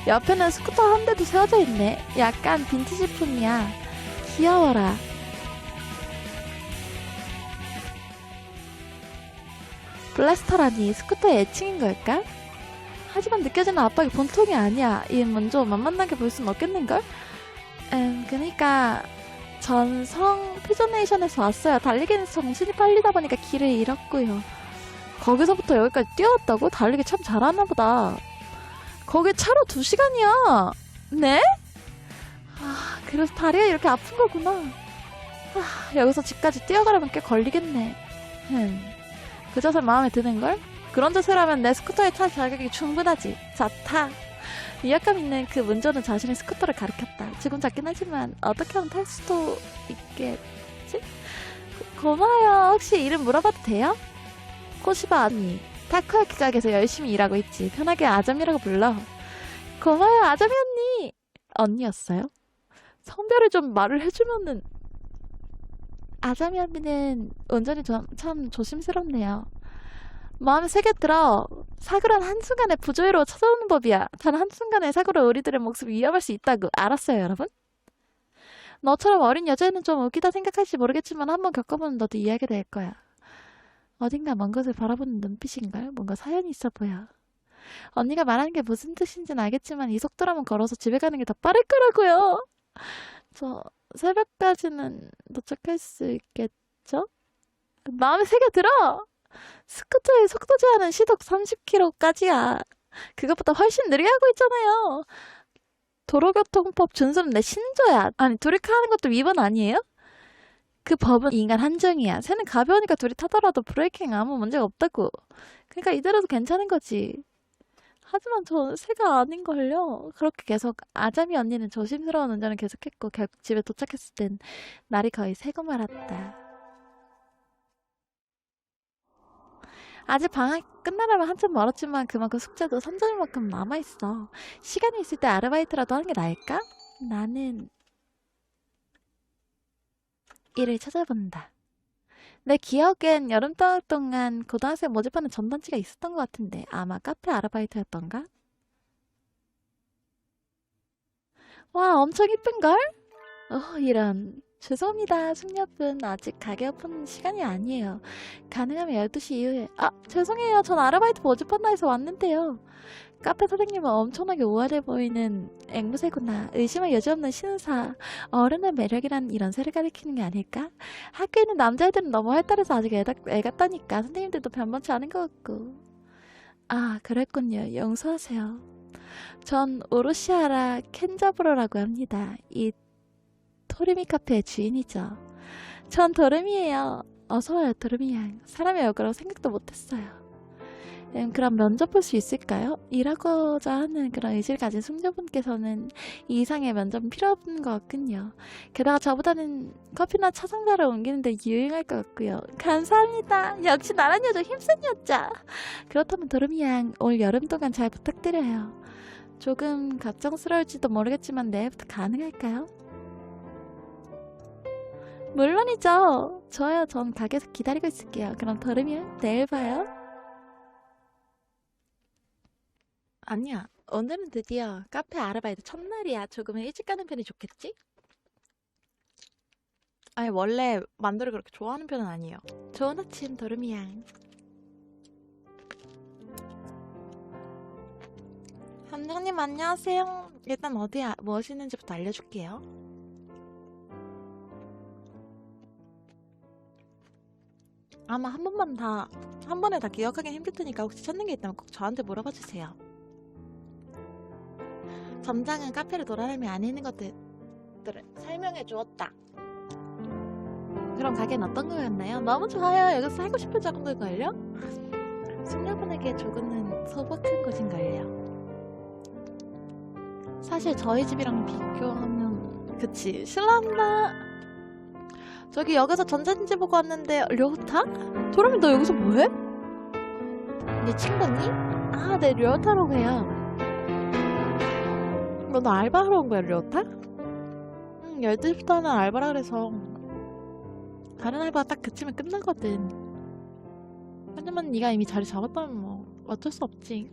옆에는 스쿠터 한 대도 세워져 있네. 약간 빈티지품이야. 귀여워라. 블래스터라니 스쿠터의 애칭인 걸까? 하지만 느껴지는 압박이 본통이 아니야. 이 문조 만만하게 볼 순 없겠는걸? 그니까 전성 피조네이션에서 왔어요. 달리기는 정신이 팔리다 보니까 길을 잃었고요. 거기서부터 여기까지 뛰어왔다고? 달리기 참 잘하나 보다. 거기 차로 2시간이야. 네? 아, 그래서 다리가 이렇게 아픈 거구나. 아, 여기서 집까지 뛰어가려면 꽤 걸리겠네. 그 자세 마음에 드는걸? 그런 자세라면 내 스쿠터에 탈 자격이 충분하지. 자, 타. 위압감 있는 그 문조는 자신의 스쿠터를 가리켰다. 지금 작긴 하지만 어떻게 하면 탈 수도 있겠지? 고마워요. 혹시 이름 물어봐도 돼요? 코시바 언니. 타코야키 가게에서 열심히 일하고 있지. 편하게 아점이라고 불러. 고마워요, 아점이 언니. 언니였어요? 성별을 좀 말을 해주면은. 아점이 언니는 운전이 참 조심스럽네요. 마음에 새겨 들어. 사고란 한순간에 부조리로 찾아오는 법이야. 단 한순간에 사고로 우리들의 목숨이 위험할 수 있다고. 알았어요, 여러분? 너처럼 어린 여자애는 좀 웃기다 생각할지 모르겠지만 한번 겪어보면 너도 이해하게 될 거야. 어딘가 먼 곳을 바라보는 눈빛인걸? 뭔가 사연이 있어 보여. 언니가 말하는 게 무슨 뜻인지는 알겠지만 이 속도라면 걸어서 집에 가는 게 더 빠를 거라고요. 저 새벽까지는 도착할 수 있겠죠? 마음에 새겨 들어. 스쿠터의 속도 제한은 시속 30km까지야. 그것보다 훨씬 느리게 하고 있잖아요. 도로교통법 준수는 내 신조야. 아니, 둘이 하는 것도 위반 아니에요? 그 법은 인간 한정이야. 새는 가벼우니까 둘이 타더라도 브레이킹 아무 문제가 없다고. 그러니까 이대로도 괜찮은 거지. 하지만 저 새가 아닌걸요. 그렇게 계속 아자미 언니는 조심스러운 운전을 계속했고 결국 집에 도착했을 땐 날이 거의 새고 말았다. 아직 방학 끝나려면 한참 멀었지만 그만큼 숙제도 선점만큼 남아있어. 시간이 있을 때 아르바이트라도 하는 게 나을까? 나는 일을 찾아본다. 내 기억엔 여름방학 동안 고등학생 모집하는 전단지가 있었던 것 같은데 아마 카페 아르바이트였던가? 와, 엄청 이쁜걸? 이런. 죄송합니다, 숙녀분. 아직 가게 오픈 시간이 아니에요. 가능하면 12시 이후에. 아, 죄송해요. 전 아르바이트 모집한다 해서 왔는데요. 카페 사장님은 엄청나게 우아해 보이는 앵무새구나. 의심할 여지 없는 신사. 어른의 매력이란 이런 새를 가리키는 게 아닐까? 학교에 있는 남자애들은 너무 활달해서 아직 애 같다니까. 선생님들도 변변치 않은 것 같고. 아, 그랬군요. 용서하세요. 전 오로시아라 켄자부로라고 합니다. 이 토르미 카페의 주인이죠. 전 도르미예요. 어서와요, 도르미 양. 사람이 올 거라고 생각도 못했어요. 그럼 면접 볼 수 있을까요? 일하고자 하는 그런 의지를 가진 숙녀분께서는 이 이상의 면접은 필요 없는 것 같군요. 게다가 저보다는 커피나 차 상자를 옮기는데 유용할 것 같고요. 감사합니다. 역시 나란 여자 힘센 여자. 그렇다면 도르미 양, 올 여름 동안 잘 부탁드려요. 조금 걱정스러울지도 모르겠지만 내일부터 가능할까요? 물론이죠. 저요. 전 가게에서 기다리고 있을게요. 그럼 도르미 양, 내일 봐요. 아니야. 오늘은 드디어 카페 아르바이트 첫날이야. 조금은 일찍 가는 편이 좋겠지? 아니 원래 만두를 그렇게 좋아하는 편은 아니에요. 좋은 아침 도르미 양. 함장님 안녕하세요. 일단 어디 무엇이있는지부터 알려줄게요. 아마 한 번에 다 기억하기 힘들 테니까 혹시 찾는 게 있다면 꼭 저한테 물어봐 주세요. 점장은 카페를 돌아다니며 안에 있는 것들을 설명해 주었다. 그럼 가게는 어떤 거였나요? 너무 좋아요. 여기서 살고 싶을 정도걸요? 숙녀분에게 조금은 소박한 곳인걸요. 사실 저희 집이랑 비교하면 그치 실례한다. 저기 여기서 전자레인지 보고 왔는데 료타? 도람이 너 여기서 뭐해? 네 친구니? 아 네 료타라고 해요. 너 알바하러 온 거야 료타? 12시부터는 알바라 그래서 다른 알바 딱 그치면 끝나거든. 하지만 네가 이미 자리 잡았다면 뭐 어쩔 수 없지.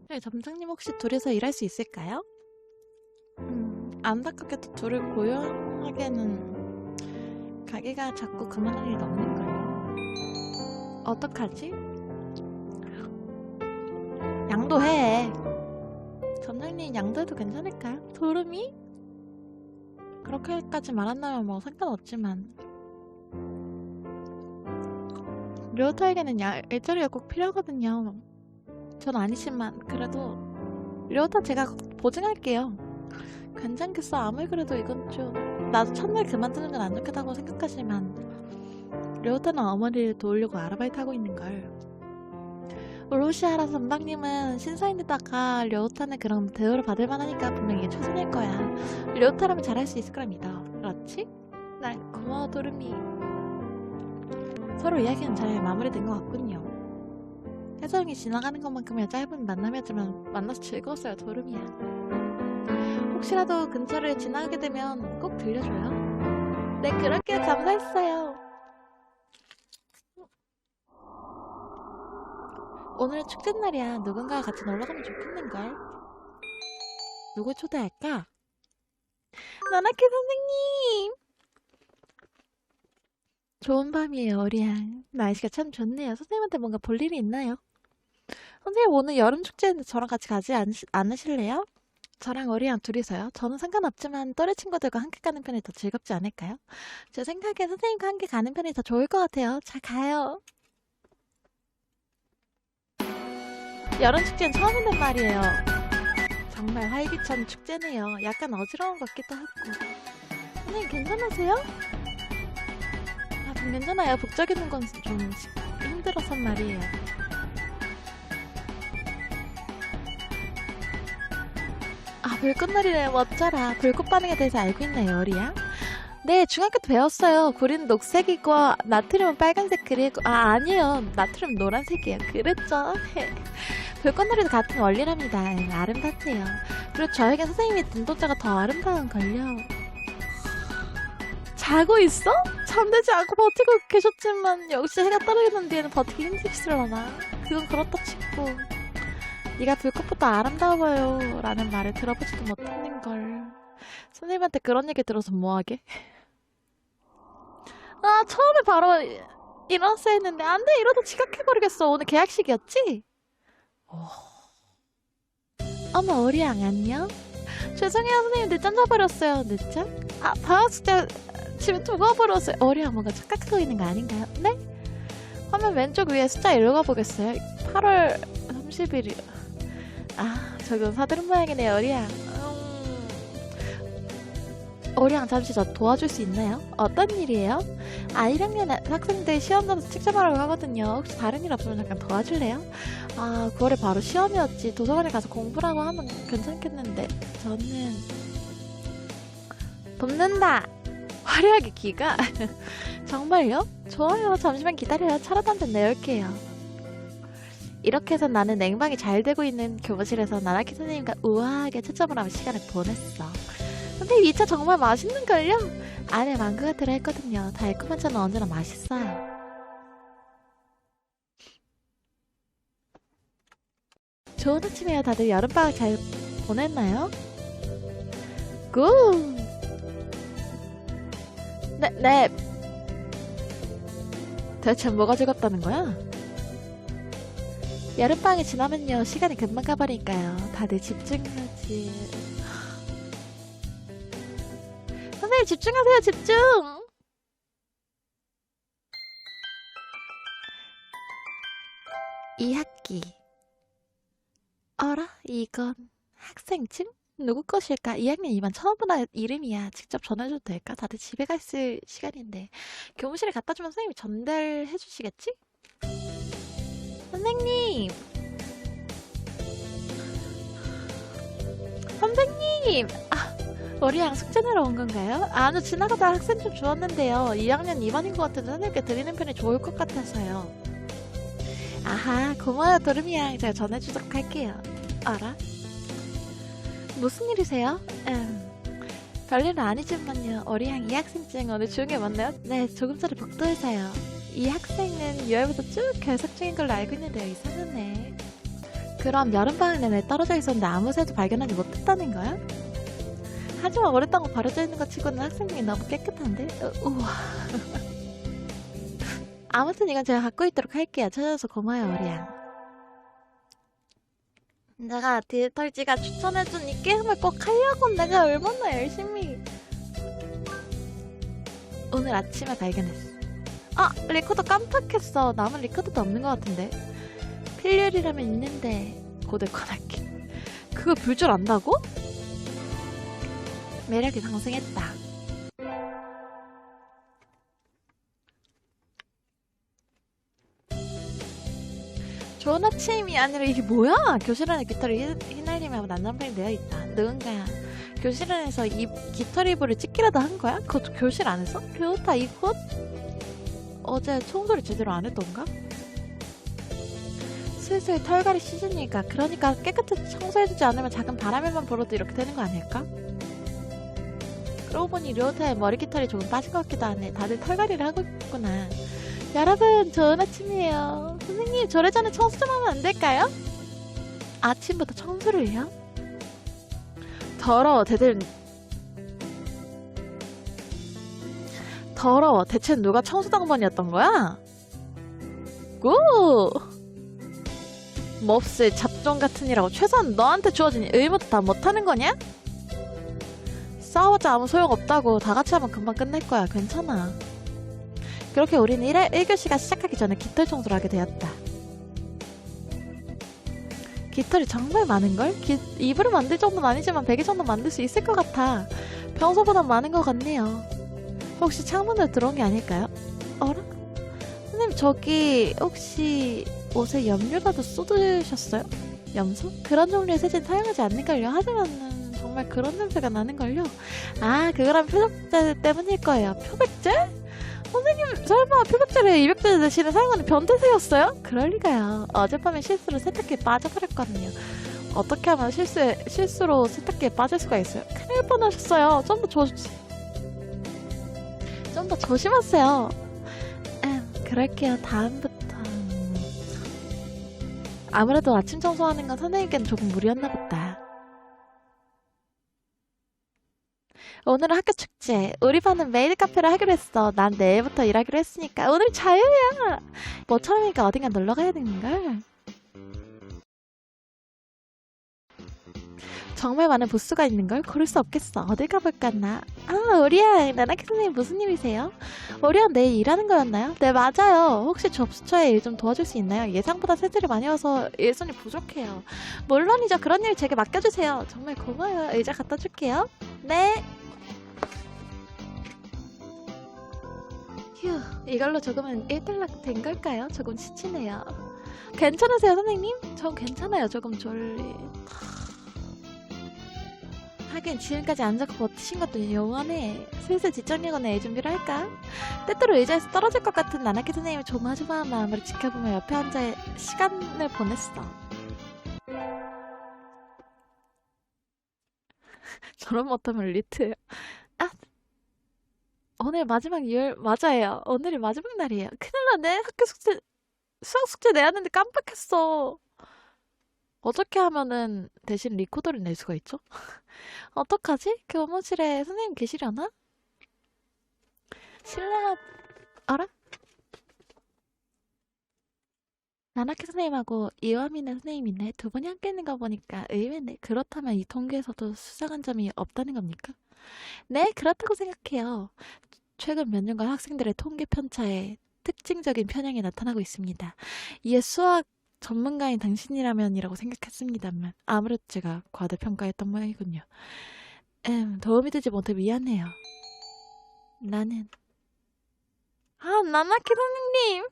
네, 점장님 혹시 둘이서 일할 수 있을까요? 안타깝게도 둘을 고용하기에는 가게가 자꾸 그만할 일이 없는걸요. 어떡하지? 양도해. 점장님 양도해도 괜찮을까요? 도르미? 그렇게까지 말한다면 뭐 상관없지만 료타에게는 일자리가 꼭 필요하거든요. 전 아니지만 그래도 료타 제가 보증할게요. 괜찮겠어. 아무리 그래도 이건 좀 나도 첫날 그만두는 건 안 좋겠다고 생각하지만 료타는 어머니를 도우려고 아르바이트 하고 있는걸. 로시아라 점장님은 신사인데다가 료타는 그런 대우를 받을 만하니까 분명히 최선일 거야. 료타라면 잘할 수 있을 거라 믿어. 그렇지? 난 고마워 도르미. 서로 이야기는 잘 마무리된 것 같군요. 혜성이 지나가는 것만큼이나 짧은 만남이었지만 만나서 즐거웠어요 도르미야. 혹시라도 근처를 지나가게 되면 꼭 들려줘요. 네 그럴게요. 감사했어요. 오늘은 축제날이야. 누군가와 같이 놀러가면 좋겠는걸. 누굴 초대할까? 나나케 선생님! 좋은 밤이에요 어리양. 날씨가 참 좋네요. 선생님한테 뭔가 볼 일이 있나요? 선생님 오늘 여름축제인데 저랑 같이 가지 않으실래요? 저랑 어리양 둘이서요? 저는 상관없지만 또래 친구들과 함께 가는 편이 더 즐겁지 않을까요? 제 생각엔 선생님과 함께 가는 편이 더 좋을 것 같아요. 잘 가요. 여름축제는 처음인단 말이에요. 정말 활기찬 축제네요. 약간 어지러운 것 같기도 하고. 선생님 괜찮으세요? 아, 전 괜찮아요. 북적이는 건 좀 힘들어서 말이에요. 아 불꽃놀이를 멋져라. 불꽃 반응에 대해서 알고 있나요 어리야? 네 중학교 때 배웠어요. 구리는 녹색이고 나트륨은 빨간색 그리고 아니에요. 나트륨 노란색이에요. 그랬죠. 불꽃놀이도 같은 원리랍니다. 아름답네요. 그리고 저에겐 선생님이 눈동자가 더 아름다운걸요. 자고 있어? 잠들지 않고 버티고 계셨지만 역시 해가 떨어지는 뒤에는 버티기 힘들으려나. 그건 그렇다 치고 네가 불꽃보다 아름다워요 라는 말을 들어보지도 못했는걸. 선생님한테 그런 얘기 들어서 뭐하게? 아 처음에 바로 일어났어야 했는데 안돼 이러다 지각해버리겠어. 오늘 계약식이었지? 어머 어리양 안녕? 죄송해요 선생님 늦잠 자버렸어요. 늦잠? 아 방학숙제 집에 두고 와버렸어요. 어리양 뭔가 착각하고 있는 거 아닌가요? 네? 화면 왼쪽 위에 숫자 읽어보겠어요. 8월 30일이요. 아 저건 사드름 모양이네 어리양. 오리양 잠시 저 도와줄 수 있나요? 어떤 일이에요? 1학년 학생들 시험 점수 측정하라고 하거든요. 혹시 다른 일 없으면 잠깐 도와줄래요? 9월에 바로 시험이었지. 도서관에 가서 공부라고 하면 괜찮겠는데 저는 돕는다. 화려하게 기가? 정말요? 좋아요. 잠시만 기다려요. 차라도 한 잔 내올게요. 이렇게 해서 나는 냉방이 잘 되고 있는 교무실에서 나나키 선생님과 우아하게 채점을 하며 시간을 보냈어. 근데 이 차 정말 맛있는걸요? 안에 망고가 들어있거든요. 달콤한 차는 언제나 맛있어요. 좋은 아침이에요. 다들 여름방학 잘 보냈나요? 굿! 네. 대체 뭐가 즐겁다는 거야? 여름방학이 지나면요. 시간이 금방 가버리니까요. 다들 집중하지. 선생님 집중하세요. 집중! 2학기. 어라? 이건 학생증? 누구 것일까? 2학년 2반 처음 보는 이름이야. 직접 전해줘도 될까? 다들 집에 갔을 시간인데. 교무실에 갖다 주면 선생님이 전달해 주시겠지? 선생님! 선생님! 오리양 숙제내러 온 건가요? 아니요, 지나가다 학생증 주웠는데요. 2학년 2반인 것 같은데 선생님께 드리는 편이 좋을 것 같아서요. 아하, 고마워요, 도르미양. 제가 전해주도록 할게요. 알아? 무슨 일이세요? 별일은 아니지만요. 오리양 이 학생증 오늘 중에 맞나요? 네, 조금 전에 복도에서요. 이 학생은 6월부터 쭉 결석 중인 걸로 알고 있는데요. 이상하네. 그럼 여름방학 내내 떨어져 있었는데 아무 새도 발견하지 못했다는 거야? 하지만 오랫동안 버려져 있는 것 치고는 학생증이 너무 깨끗한데? 우와. 아무튼 이건 제가 갖고 있도록 할게요. 찾아줘서 고마워요, 오리양. 내가 디지털지가 추천해준 이 게임을 꼭 하려고 내가 얼마나 열심히 오늘 아침에 발견했어. 리코더 깜빡했어. 남은 리코더도 없는 것 같은데. 필요일이라면 있는데 고대 관할게. 그거 불 줄 안다고? 매력이 상승했다. 좋은 아침이 아니라 이게 뭐야? 교실 안에 깃털이 휘날리며 난장판이 되어있다. 누군가 교실 안에서 이 깃털 이불을 찍기라도 한 거야? 그것도 교실 안에서? 좋다. 이곳? 어제 청소를 제대로 안 했던가? 슬슬 털갈이 시즌이니까. 그러니까 깨끗이 청소해주지 않으면 작은 바람에만 불어도 이렇게 되는 거 아닐까? 그러고 보니 료타의 머리 깃털이 조금 빠진 것 같기도 하네. 다들 털갈이를 하고 있구나. 여러분, 좋은 아침이에요. 선생님, 저래 전에 청소 좀 하면 안 될까요? 아침부터 청소를요? 더러워. 더러워. 대체 누가 청소당번이었던 거야? 구! 몹쓸 잡종 같은 이라고 최소한 너한테 주어진 의무도 다 못하는 거냐? 싸워자 아무 소용없다고. 다 같이 하면 금방 끝낼 거야. 괜찮아. 그렇게 우리는 1교시가 시작하기 전에 깃털 청소를 하게 되었다. 깃털이 정말 많은걸? 이불을 만들 정도는 아니지만 베개 정도 만들 수 있을 것 같아. 평소보다 많은 것 같네요. 혹시 창문으로 들어온 게 아닐까요? 어라? 선생님, 저기 혹시 옷에 염료라도 쏟으셨어요? 염소? 그런 종류의 세제는 사용하지 않는걸요? 하지만은 정말 그런 냄새가 나는걸요? 그거랑 표백제 때문일 거예요. 표백제? 선생님, 설마 표백제를 200제 대신에 사용하는 변태세였어요? 그럴리가요. 어젯밤에 실수로 세탁기에 빠져버렸거든요. 어떻게 하면 실수로 세탁기에 빠질 수가 있어요? 큰일 뻔하셨어요. 좀 더 조심하세요. 그럴게요. 다음부터. 아무래도 아침 청소하는 건 선생님께는 조금 무리였나 보다. 오늘은 학교 축제. 우리 반은 메이드 카페를 하기로 했어. 난 내일부터 일하기로 했으니까 오늘 자유야. 모처럼이니까 어딘가 놀러 가야 되는걸. 정말 많은 부스가 있는걸? 고를 수 없겠어. 어딜 가볼까 나? 오리양, 나나키 선생님 무슨 일이세요? 오리양 내일 일하는 거였나요? 네, 맞아요. 혹시 접수처에 일 좀 도와줄 수 있나요? 예상보다 새들이 많이 와서 일손이 부족해요. 물론이죠. 그런 일 제게 맡겨주세요. 정말 고마워요. 의자 갖다 줄게요. 네. 휴, 이걸로 조금은 일단락 된 걸까요? 조금 지치네요. 괜찮으세요, 선생님? 전 괜찮아요. 조금 졸리. 하긴 지금까지 안 잡고 버티신 것도 영원해. 슬슬 뒷정리거나 애 준비를 할까? 때때로 의자에서 떨어질 것 같은 나나키 선생님을 조마조마한 마음으로 지켜보며 옆에 앉아 시간을 보냈어. 저런 못하면 리트예요. 아, 오늘 마지막 맞아요. 오늘이 마지막 날이에요. 큰일 났네. 학교 숙제, 수학 숙제 내야 하는데 깜빡했어. 어떻게 하면은 대신 리코더를 낼 수가 있죠? 어떡하지? 교무실에 선생님 계시려나? 실례하, 알아? 나나키 선생님하고 이와미네 선생님이네. 두 분이 함께 있는 거 보니까 의외네. 그렇다면 이 통계에서도 수상한 점이 없다는 겁니까? 네, 그렇다고 생각해요. 최근 몇 년간 학생들의 통계 편차에 특징적인 편향이 나타나고 있습니다. 이에 수학 전문가인 당신이라면이라고 생각했습니다만 아무래도 제가 과대평가했던 모양이군요. 도움이 되지 못해 미안해요. 나는 나나키 선생님!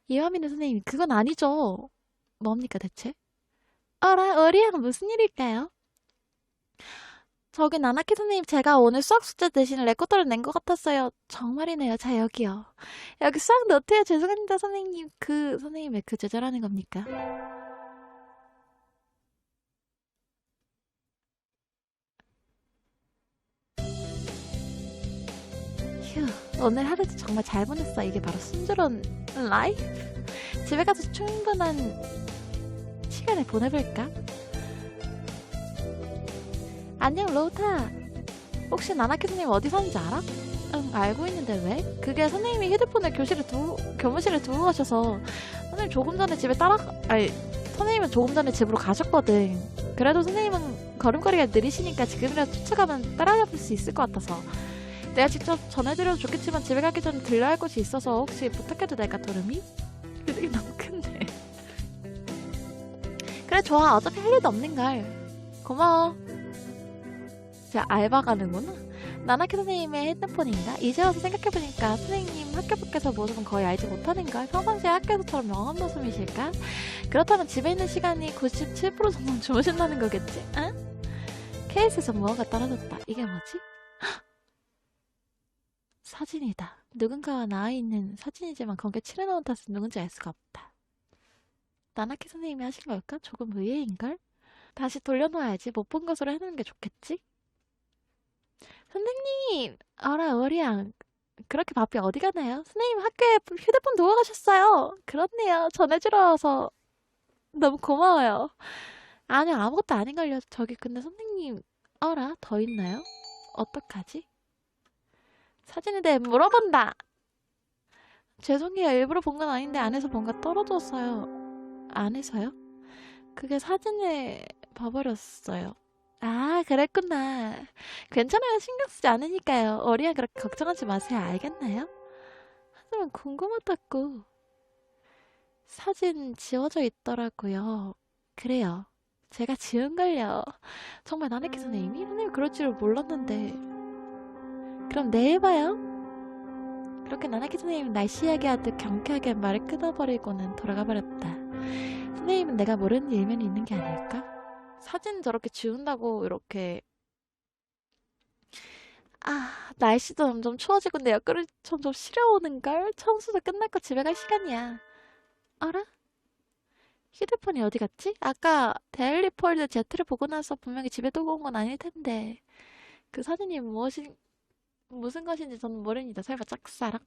이화민우 선생님, 그건 아니죠. 뭡니까 대체? 어라, 어리양 무슨 일일까요? 저기 나나키 선생님, 제가 오늘 수학 숙제 대신 레코더를 낸 것 같았어요. 정말이네요. 자, 여기요. 여기 수학 노트에 죄송합니다, 선생님. 그 선생님 왜 그 제자라는 겁니까? 휴, 오늘 하루도 정말 잘 보냈어. 이게 바로 순조로운 라이프? 집에 가서 충분한 시간을 보내볼까? 안녕, 로우타. 혹시 나나키 선생님 어디 사는지 알아? 응, 알고 있는데 왜? 그게 선생님이 휴대폰을 교무실에 두고 가셔서 선생님 조금 전에 선생님은 조금 전에 집으로 가셨거든. 그래도 선생님은 걸음걸이가 느리시니까 지금이라도 쫓아가면 따라잡을 수 있을 것 같아서 내가 직접 전해드려도 좋겠지만 집에 가기 전에 들려야 할 곳이 있어서 혹시 부탁해도 될까, 도르미? 그게 너무 큰데. 그래, 좋아. 어차피 할 일도 없는걸. 고마워. 제가 알바 가는구나. 나나키 선생님의 핸드폰인가? 이제 와서 생각해보니까 선생님 학교 밖에서 모습은 거의 알지 못하는걸. 평상시에 학교에서처럼 명한 모습이실까? 그렇다면 집에 있는 시간이 97% 정도는 주무신다는 거겠지? 응? 케이스에서 무언가 떨어졌다. 이게 뭐지? 사진이다. 누군가와 나와 있는 사진이지만 거기에 칠해놓은 탓은 누군지 알 수가 없다. 나나키 선생님이 하신 걸까? 조금 의외인걸? 다시 돌려놓아야지. 못 본 것으로 해놓는 게 좋겠지? 선생님! 어라, 어리양. 그렇게 바삐 어디 가나요? 선생님 학교에 휴대폰 두고 가셨어요. 그렇네요. 전해주러 와서 너무 고마워요. 아니요, 아무것도 아닌걸요. 저기 근데 선생님, 어라, 더 있나요? 어떡하지? 사진에 대해 물어본다! 죄송해요. 일부러 본 건 아닌데 안에서 뭔가 떨어졌어요. 안에서요? 그게 사진을 봐버렸어요. 아, 그랬구나. 괜찮아요. 신경 쓰지 않으니까요. 어리야 그렇게 걱정하지 마세요. 알겠나요? 하지만 궁금하다고. 사진 지워져 있더라고요. 그래요. 제가 지운걸요. 정말 나네키 선생님이? 선생님 그럴 줄을 몰랐는데. 그럼 내일 봐요. 그렇게 나나키 선생님은 날씨 이야기하듯 경쾌하게 말을 끊어버리고는 돌아가 버렸다. 선생님은 내가 모르는 일면이 있는 게 아닐까? 사진 저렇게 지운다고 이렇게 날씨도 점점 추워지고 내 옆구리 점점 시려오는걸? 청소도 끝났고 집에 갈 시간이야. 알아? 휴대폰이 어디 갔지? 아까 데일리 폴드 Z를 보고 나서 분명히 집에 두고 온 건 아닐 텐데 그 사진이 무슨 것인지 저는 모릅니다. 설마 짝사랑?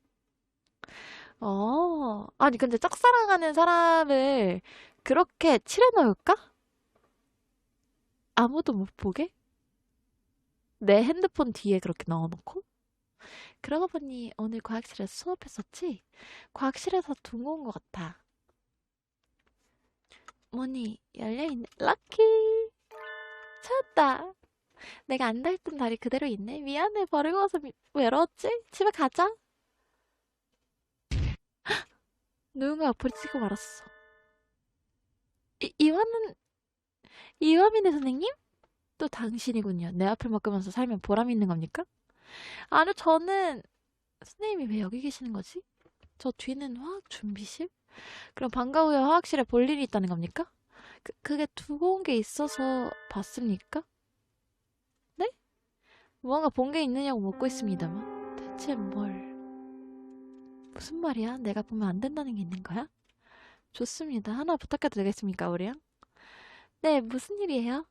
아니 근데 짝사랑하는 사람을 그렇게 칠해놓을까? 아무도 못 보게? 내 핸드폰 뒤에 그렇게 넣어놓고? 그러고 보니 오늘 과학실에서 수업했었지? 과학실에서 두고 온 것 같아. 문이 열려있네. 럭키! 찾았다. 내가 안 닿았던 다리 그대로 있네. 미안해. 버리고 와서 외로웠지? 집에 가자. 누군가 부딪히고 말았어. 이화민의 선생님? 또 당신이군요. 내 앞을 먹으면서 살면 보람 있는 겁니까? 아니요, 저는 선생님이 왜 여기 계시는 거지? 저 뒤는 화학 준비실? 그럼 방과 후에 화학실에 볼 일이 있다는 겁니까? 그게 두고 온 게 있어서 봤습니까? 네? 무언가 본 게 있느냐고 묻고 있습니다만. 대체 뭘. 무슨 말이야? 내가 보면 안 된다는 게 있는 거야? 좋습니다. 하나 부탁해도 되겠습니까, 우리 양? 네, 무슨 일이에요?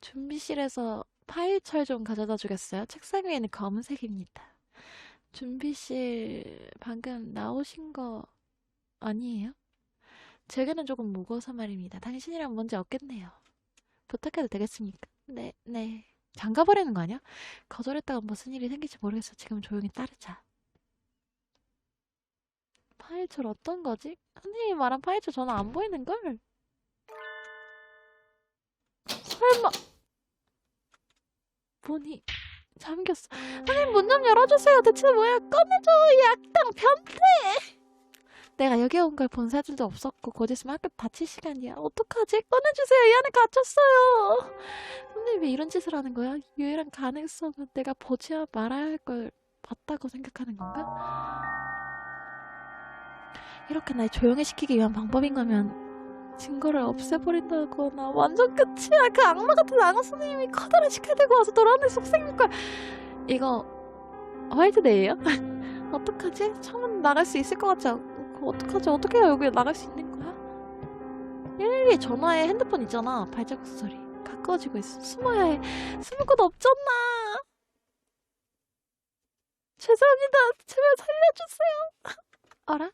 준비실에서 파일철 좀 가져다 주겠어요? 책상 위에는 검은색입니다. 준비실 방금 나오신 거 아니에요? 제게는 조금 무거워서 말입니다. 당신이랑 문제 없겠네요. 부탁해도 되겠습니까? 네, 네. 잠가버리는 거 아니야? 거절했다가 무슨 일이 생길지 모르겠어. 지금 조용히 따르자. 파일철 어떤 거지? 선생님이 말한 파일철 저는 안 보이는걸? 설마 문이 잠겼어. 선생님 문 좀 열어주세요. 대체 뭐야? 꺼내줘. 약간 변태. 내가 여기 온 걸 본 사람들도 없었고 곧 있으면 학교 닫힐 시간이야. 어떡하지? 꺼내주세요. 이 안에 갇혔어요. 선생님 왜 이런 짓을 하는 거야? 유일한 가능성은 내가 보지 말아야 할 걸 봤다고 생각하는 건가? 이렇게 날 조용히 시키기 위한 방법인 거면 증거를 없애버린다거나 완전 끝이야. 그 악마 같은 악어 선생님이 커다란 식칼 들고 와서 돌아오는 속생일걸. 이거 화이트데이예요? 어떡하지? 창문 나갈 수 있을 것 같지 않고 어떡하지? 어떻게 해야 여기 나갈 수 있는 거야? 112 전화에 핸드폰 있잖아. 발자국 소리 가까워지고 있어. 숨어야 해. 숨을 곳 없잖아. 죄송합니다. 제발 살려주세요. 어라?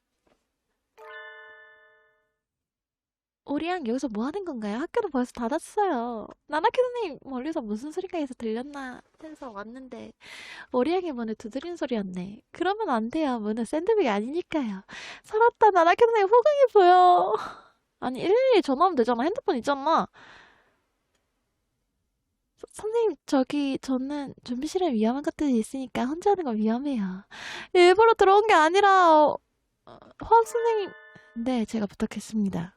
우리 양 여기서 뭐 하는 건가요? 학교도 벌써 닫았어요. 나나키 선생님 멀리서 무슨 소리가 해서 들렸나 해서 왔는데 우리 양의 문을 두드린 소리였네. 그러면 안 돼요. 문은 샌드백이 아니니까요. 살았다. 나나키 선생님 호강이 보여. 아니 112 전화하면 되잖아. 핸드폰 있잖아. 선생님 저기 저는 준비실에 위험한 것들이 있으니까 혼자 하는 건 위험해요. 일부러 들어온 게 아니라 화학 선생님. 네, 제가 부탁했습니다.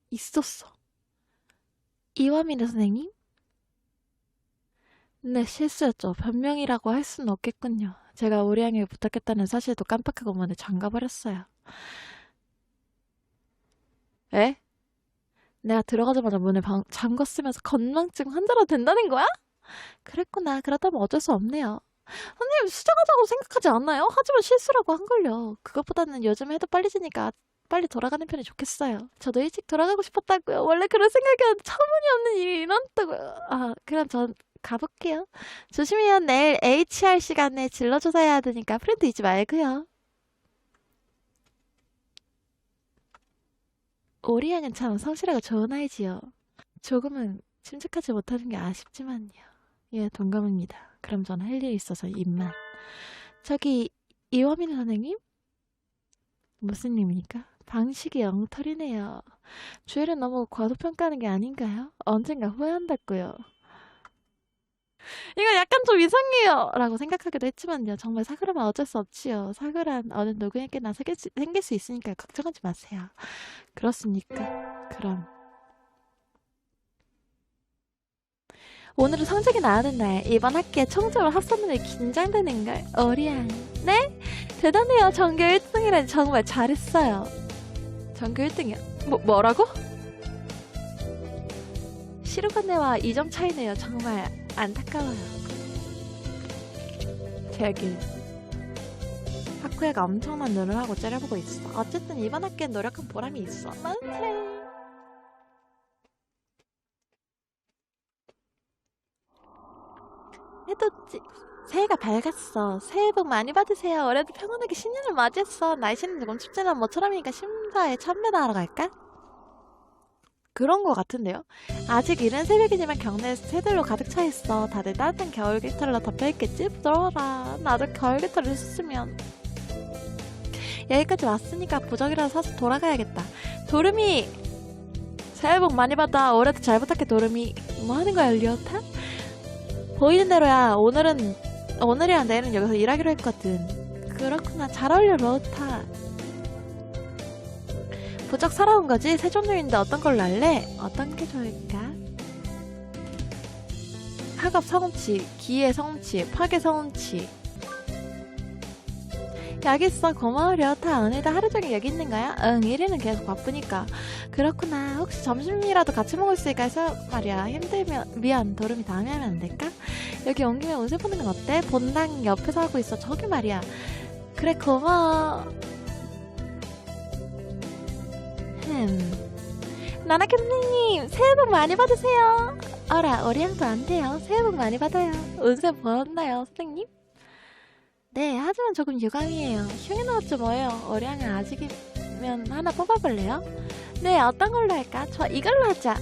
있었어. 이화미네 선생님? 네, 실수였죠. 변명이라고 할 수는 없겠군요. 제가 우리 양에게 부탁했다는 사실도 깜빡하고 문을 잠가버렸어요. 에? 내가 들어가자마자 문을 잠궜으면서 건망증 환자라 된다는 거야? 그랬구나. 그렇다면 어쩔 수 없네요. 선생님 수정하자고 생각하지 않나요? 하지만 실수라고 한걸요. 그것보다는 요즘 해도 빨리 지니까 빨리 돌아가는 편이 좋겠어요. 저도 일찍 돌아가고 싶었다고요. 원래 그런 생각이었는데 터무니없는 일이 일어났다고요. 아, 그럼 전 가볼게요. 조심해요. 내일 HR 시간에 진로 조사해야 되니까 프린트 잊지 말고요. 오리 양은 참 성실하고 좋은 아이지요. 조금은 침착하지 못하는 게 아쉽지만요. 예, 동감입니다. 그럼 전 할 일이 있어서 입만. 저기 이화민 선생님? 무슨 일입니까? 방식이 엉터리네요. 주의를 너무 과소평가하는 게 아닌가요? 언젠가 후회한다고요. 이거 약간 좀 이상해요 라고 생각하기도 했지만요. 정말 사고라면 어쩔 수 없지요. 사고란 어느 누구에게나 생길 수 있으니까 걱정하지 마세요. 그렇습니까? 그럼 오늘은 성적이 나오는 날. 이번 학기에 총점을 합산하는 긴장되는걸. 어리양. 네? 대단해요. 전교 1등이라니 정말 잘했어요. 전교 1등이요? 뭐라고? 시루관네와 2점 차이네요. 정말 안타까워요. 저기 하쿠야가 엄청난 눈을 하고 째려보고 있어. 어쨌든 이번 학기엔 노력한 보람이 있어. 만세. 해돋지. 새해가 밝았어. 새해 복 많이 받으세요. 올해도 평온하게 신년을 맞이했어. 날씨는 조금 춥지만 모처럼이니까 심사에 참배나 하러 갈까? 그런 거 같은데요? 아직 이른 새벽이지만 경내에 새들로 가득 차 있어. 다들 따뜻한 겨울 깃털로 덮여있겠지? 부러워라. 나도 겨울 깃털을 썼으면. 여기까지 왔으니까 부적이라도 사서 돌아가야겠다. 도르미! 새해 복 많이 받아. 올해도 잘 부탁해, 도르미. 뭐 하는 거야, 리오타? 보이는 대로야. 오늘이랑 내일은 여기서 일하기로 했거든. 그렇구나. 잘 어울려, 로타. 부적 사러 온 거지? 새 종류인데 어떤 걸로 할래? 어떤 게 좋을까? 학업 성취, 기회 성취, 파괴 성취. 여기 있어. 고마워려. 다 오늘도 하루 종일 여기 있는 거야? 응, 일에는 계속 바쁘니까. 그렇구나. 혹시 점심이라도 같이 먹을 수 있을까 해서 말이야. 힘들면 미안. 도름이 다음에 하면 안 될까? 여기 온 김에 옷을 보는 건 어때? 본당 옆에서 하고 있어. 저기 말이야. 그래, 고마워. 나나키 선생님, 새해 복 많이 받으세요. 어라, 어리양도 안 돼요. 새해 복 많이 받아요. 운세 보았나요, 선생님? 네, 하지만 조금 유감이에요. 흉이 나왔죠 뭐예요. 어리양은 아직이면 하나 뽑아볼래요? 네, 어떤 걸로 할까? 저 이걸로 하자.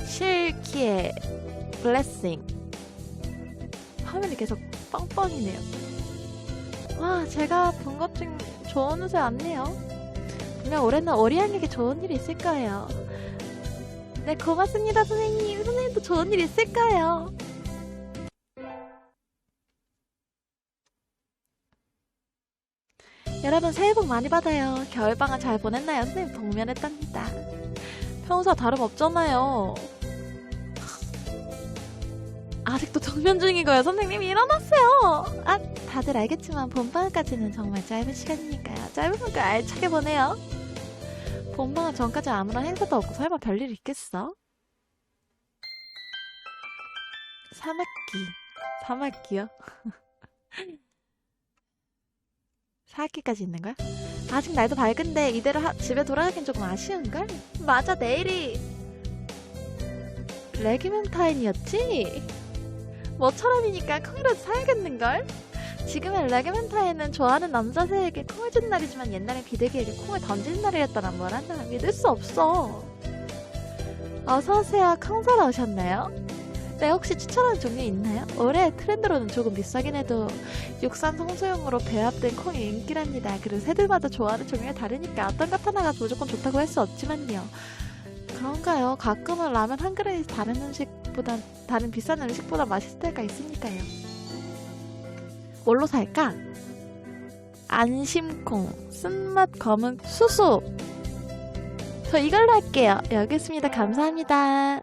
실키의 블레싱. 화면이 계속 뻥뻥이네요. 와, 제가 본 것 중 좋은 운세 왔네요. 분명 올해는 어리양에게 좋은 일이 있을 거예요. 네, 고맙습니다, 선생님. 선생님도 좋은 일 있을 거예요. 여러분 새해 복 많이 받아요. 겨울방학 잘 보냈나요? 선생님 동면했답니다. 평소와 다름없잖아요. 아직도 정면 중이고요. 선생님 일어났어요. 아, 다들 알겠지만 봄방학까지는 정말 짧은 시간이니까요. 짧은 만큼 알차게 보내요. 봄방학 전까지 아무런 행사도 없고 설마 별일 있겠어? 사막기요? 4학기까지 있는 거야? 아직 날도 밝은데 이대로 집에 돌아가긴 조금 아쉬운걸? 맞아, 내일이 레기멘타인이었지? 뭐처럼이니까 콩이라도 사야겠는걸? 지금의 레기멘타인은 좋아하는 남자 새에게 콩을 준 날이지만 옛날엔 비둘기에게 콩을 던지는 날이었다란 뭘 하나 믿을 수 없어. 어서오세요. 콩 사러 오셨나요? 네, 혹시 추천하는 종류 있나요? 올해 트렌드로는 조금 비싸긴 해도 육산 성소용으로 배합된 콩이 인기랍니다. 그리고 새들마다 좋아하는 종류가 다르니까 어떤 것 하나가 무조건 좋다고 할 수 없지만요. 그런가요? 가끔은 라면 한 그릇이 다른 비싼 음식보다 맛있을 때가 있으니까요. 뭘로 살까? 안심콩, 쓴맛 검은 수수. 저 이걸로 할게요. 여기 있습니다. 감사합니다.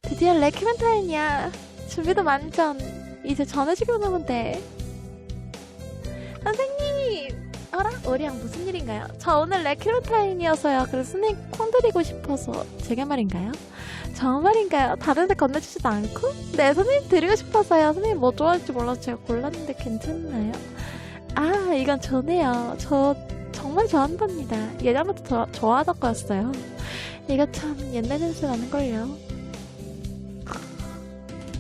드디어 레키멘타인이야. 준비도 만점. 이제 전해주기만 하면 돼. 선생님! 어라? 어리양 무슨 일인가요? 저 오늘 레키멘타인이어서요. 그래서 선생님 콩 드리고 싶어서. 제가 말인가요? 저 말인가요? 다른 데 건네주지도 않고? 네, 선생님 드리고 싶어서요. 선생님 뭐 좋아할지 몰라서 제가 골랐는데 괜찮나요? 아, 이건 좋네요. 저 정말 좋아한답니다. 예전부터 좋아하던 거였어요. 이거 참 옛날 냄새 나는걸요.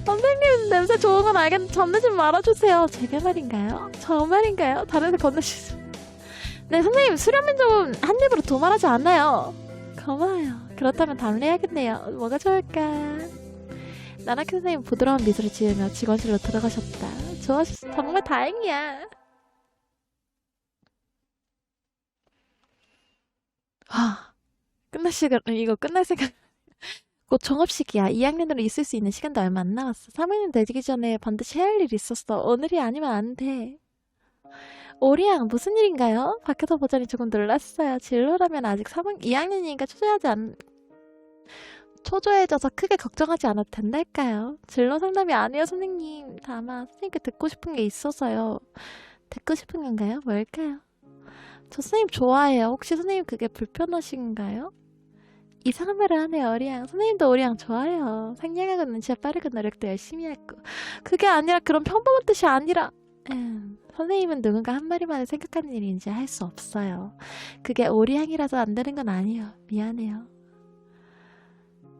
선생님 냄새 좋은 건 알겠는데 전내지 말아주세요. 제가 말인가요? 저 말인가요? 다른 데 건네주세요. 네, 선생님 수련민 좀 한 입으로 도말하지 않아요. 고마워요. 그렇다면 달래야겠네요. 뭐가 좋을까? 나나키 선생님 부드러운 미소를 지으며 직원실로 들어가셨다. 좋아하셔서 정말 다행이야. 이거 끝날 생각. 곧 종업식이야. 2학년으로 있을 수 있는 시간도 얼마 안 남았어. 3학년 되기 전에 반드시 해야 할 일이 있었어. 오늘이 아니면 안 돼. 오리양 무슨 일인가요? 밖에서 보자니 조금 놀랐어요. 진로라면 아직 2학년이니까 초조해져서 크게 걱정하지 않아도 된달까요? 진로 상담이 아니에요, 선생님. 다만 선생님께 듣고 싶은 게 있어서요. 듣고 싶은 건가요? 뭘까요? 저 선생님 좋아해요. 혹시 선생님 그게 불편하신가요? 이상한 말을 하네요, 어리양. 선생님도 오리양 좋아해요. 상냥하고 눈치가 빠르고 노력도 열심히 하고. 그게 아니라 그런 평범한 뜻이 아니라 선생님은 누군가 한마디만을 생각하는 일인지 할 수 없어요. 그게 오리양이라서 안 되는 건 아니에요. 미안해요.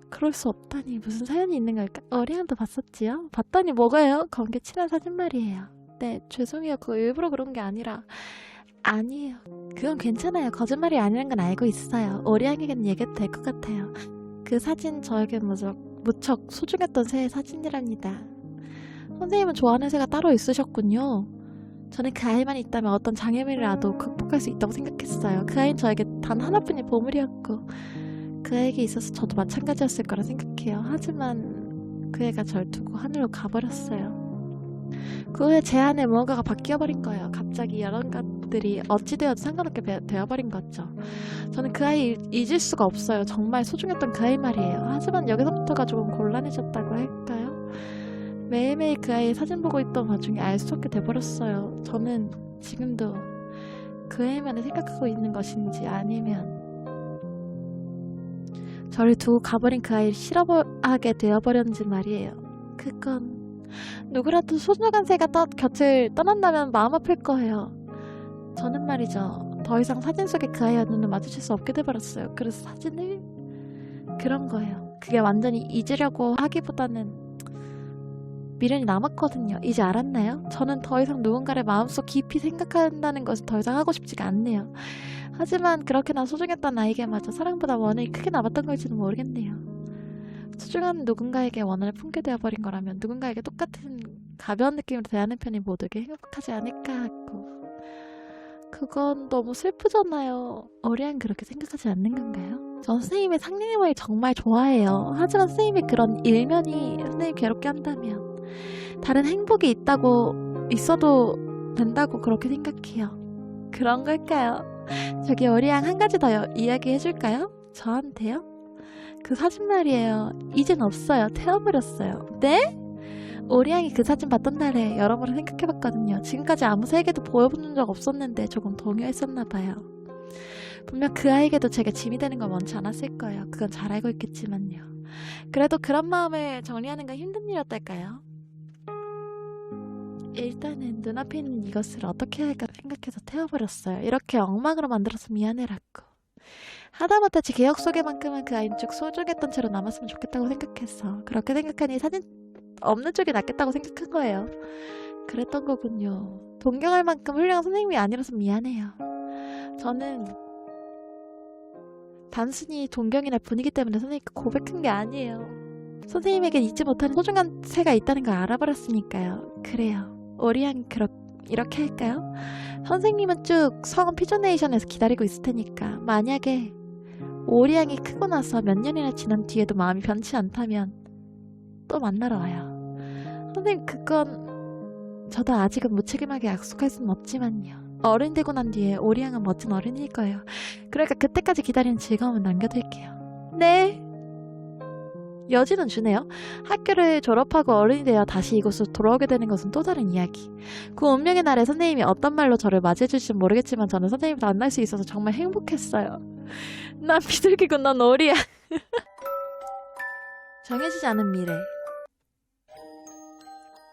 그럴 수 없다니. 무슨 사연이 있는 걸까? 어리양도 봤었지요? 봤더니 뭐가요? 검게 친한 사진 말이에요. 네, 죄송해요. 그거 일부러 그런 게 아니라. 아니에요. 그건 괜찮아요. 거짓말이 아니란 건 알고 있어요. 오리양에게는 얘기해도 될 것 같아요. 그 사진 저에게 무척 소중했던 새의 사진이랍니다. 선생님은 좋아하는 새가 따로 있으셨군요. 저는 그 아이만 있다면 어떤 장애물이라도 극복할 수 있다고 생각했어요. 그 아이는 저에게 단 하나뿐인 보물이었고 그 애에게 있어서 저도 마찬가지였을 거라 생각해요. 하지만 그 애가 절 두고 하늘로 가버렸어요. 그 후에 제 안에 무언가가 바뀌어버린 거예요. 갑자기 기억들이 어찌되어도 상관없게 되어버린 거죠. 저는 그 아이 잊을 수가 없어요. 정말 소중했던 그 아이 말이에요. 하지만 여기서부터가 조금 곤란해졌다고 할까요? 매일매일 그 아이의 사진 보고 있던 와중에 알 수 없게 돼버렸어요. 저는 지금도 그 아이만을 생각하고 있는 것인지 아니면 저를 두고 가버린 그 아이를 싫어하게 되어버렸는지 말이에요. 그건 누구라도 소중한 새가 곁을 떠난다면 마음 아플 거예요. 저는 말이죠. 더 이상 사진 속의 그 아이와 눈을 마주칠 수 없게 돼버렸어요. 그래서 사진을 그런 거예요. 그게 완전히 잊으려고 하기보다는 미련이 남았거든요. 이제 알았나요? 저는 더 이상 누군가를 마음속 깊이 생각한다는 것은 더 이상 하고 싶지가 않네요. 하지만 그렇게나 소중했던 나에게마저 사랑보다 원한이 크게 남았던 걸지는 모르겠네요. 소중한 누군가에게 원한을 품게 되어버린 거라면 누군가에게 똑같은 가벼운 느낌으로 대하는 편이 모두에게 행복하지 않을까 하고, 그건 너무 슬프잖아요. 어리안 그렇게 생각하지 않는 건가요? 전 선생님의 상냥함을 정말 좋아해요. 하지만 선생님이 그런 일면이 선생님 괴롭게 한다면 다른 행복이 있어도 된다고 그렇게 생각해요. 그런 걸까요? 저기 어리양 한 가지 더 이야기해 줄까요? 저한테요? 그 사진 말이에요. 이젠 없어요. 태워버렸어요. 네? 오리양이 그 사진 봤던 날에 여러모로 생각해봤거든요. 지금까지 아무 새에게도 보여본 적 없었는데 조금 동요했었나봐요. 분명 그 아이에게도 제가 짐이 되는 건 원치 않았을 거예요. 그건 잘 알고 있겠지만요. 그래도 그런 마음을 정리하는 건 힘든 일이었달까요? 일단은 눈앞에 있는 이것을 어떻게 해야 할까 생각해서 태워버렸어요. 이렇게 엉망으로 만들어서 미안해라고. 하다못해 제 기억 속에만큼은 그 아이는 쭉 소중했던 채로 남았으면 좋겠다고 생각했어. 그렇게 생각하니 사진 없는 쪽이 낫겠다고 생각한 거예요. 그랬던 거군요. 동경할 만큼 훌륭한 선생님이 아니라서 미안해요. 저는 단순히 동경이나 분위기 때문에 선생님께 고백한 게 아니에요. 선생님에겐 잊지 못하는 소중한 새가 있다는 걸 알아버렸으니까요. 그래요. 오리양 이렇게 할까요? 선생님은 쭉 성원 피조네이션에서 기다리고 있을 테니까 만약에 오리양이 크고 나서 몇 년이나 지난 뒤에도 마음이 변치 않다면 또 만나러 와요. 선생님 그건 저도 아직은 무책임하게 약속할 수는 없지만요. 어른이 되고 난 뒤에 오리양은 멋진 어른일 거예요. 그러니까 그때까지 기다리는 즐거움은 남겨둘게요. 네. 여지는 주네요. 학교를 졸업하고 어른이 되어 다시 이곳으로 돌아오게 되는 것은 또 다른 이야기. 그 운명의 날에 선생님이 어떤 말로 저를 맞이해줄지는 모르겠지만 저는 선생님을 만날 수 있어서 정말 행복했어요. 난 비둘기고 넌 오리야. 정해지지 않은 미래.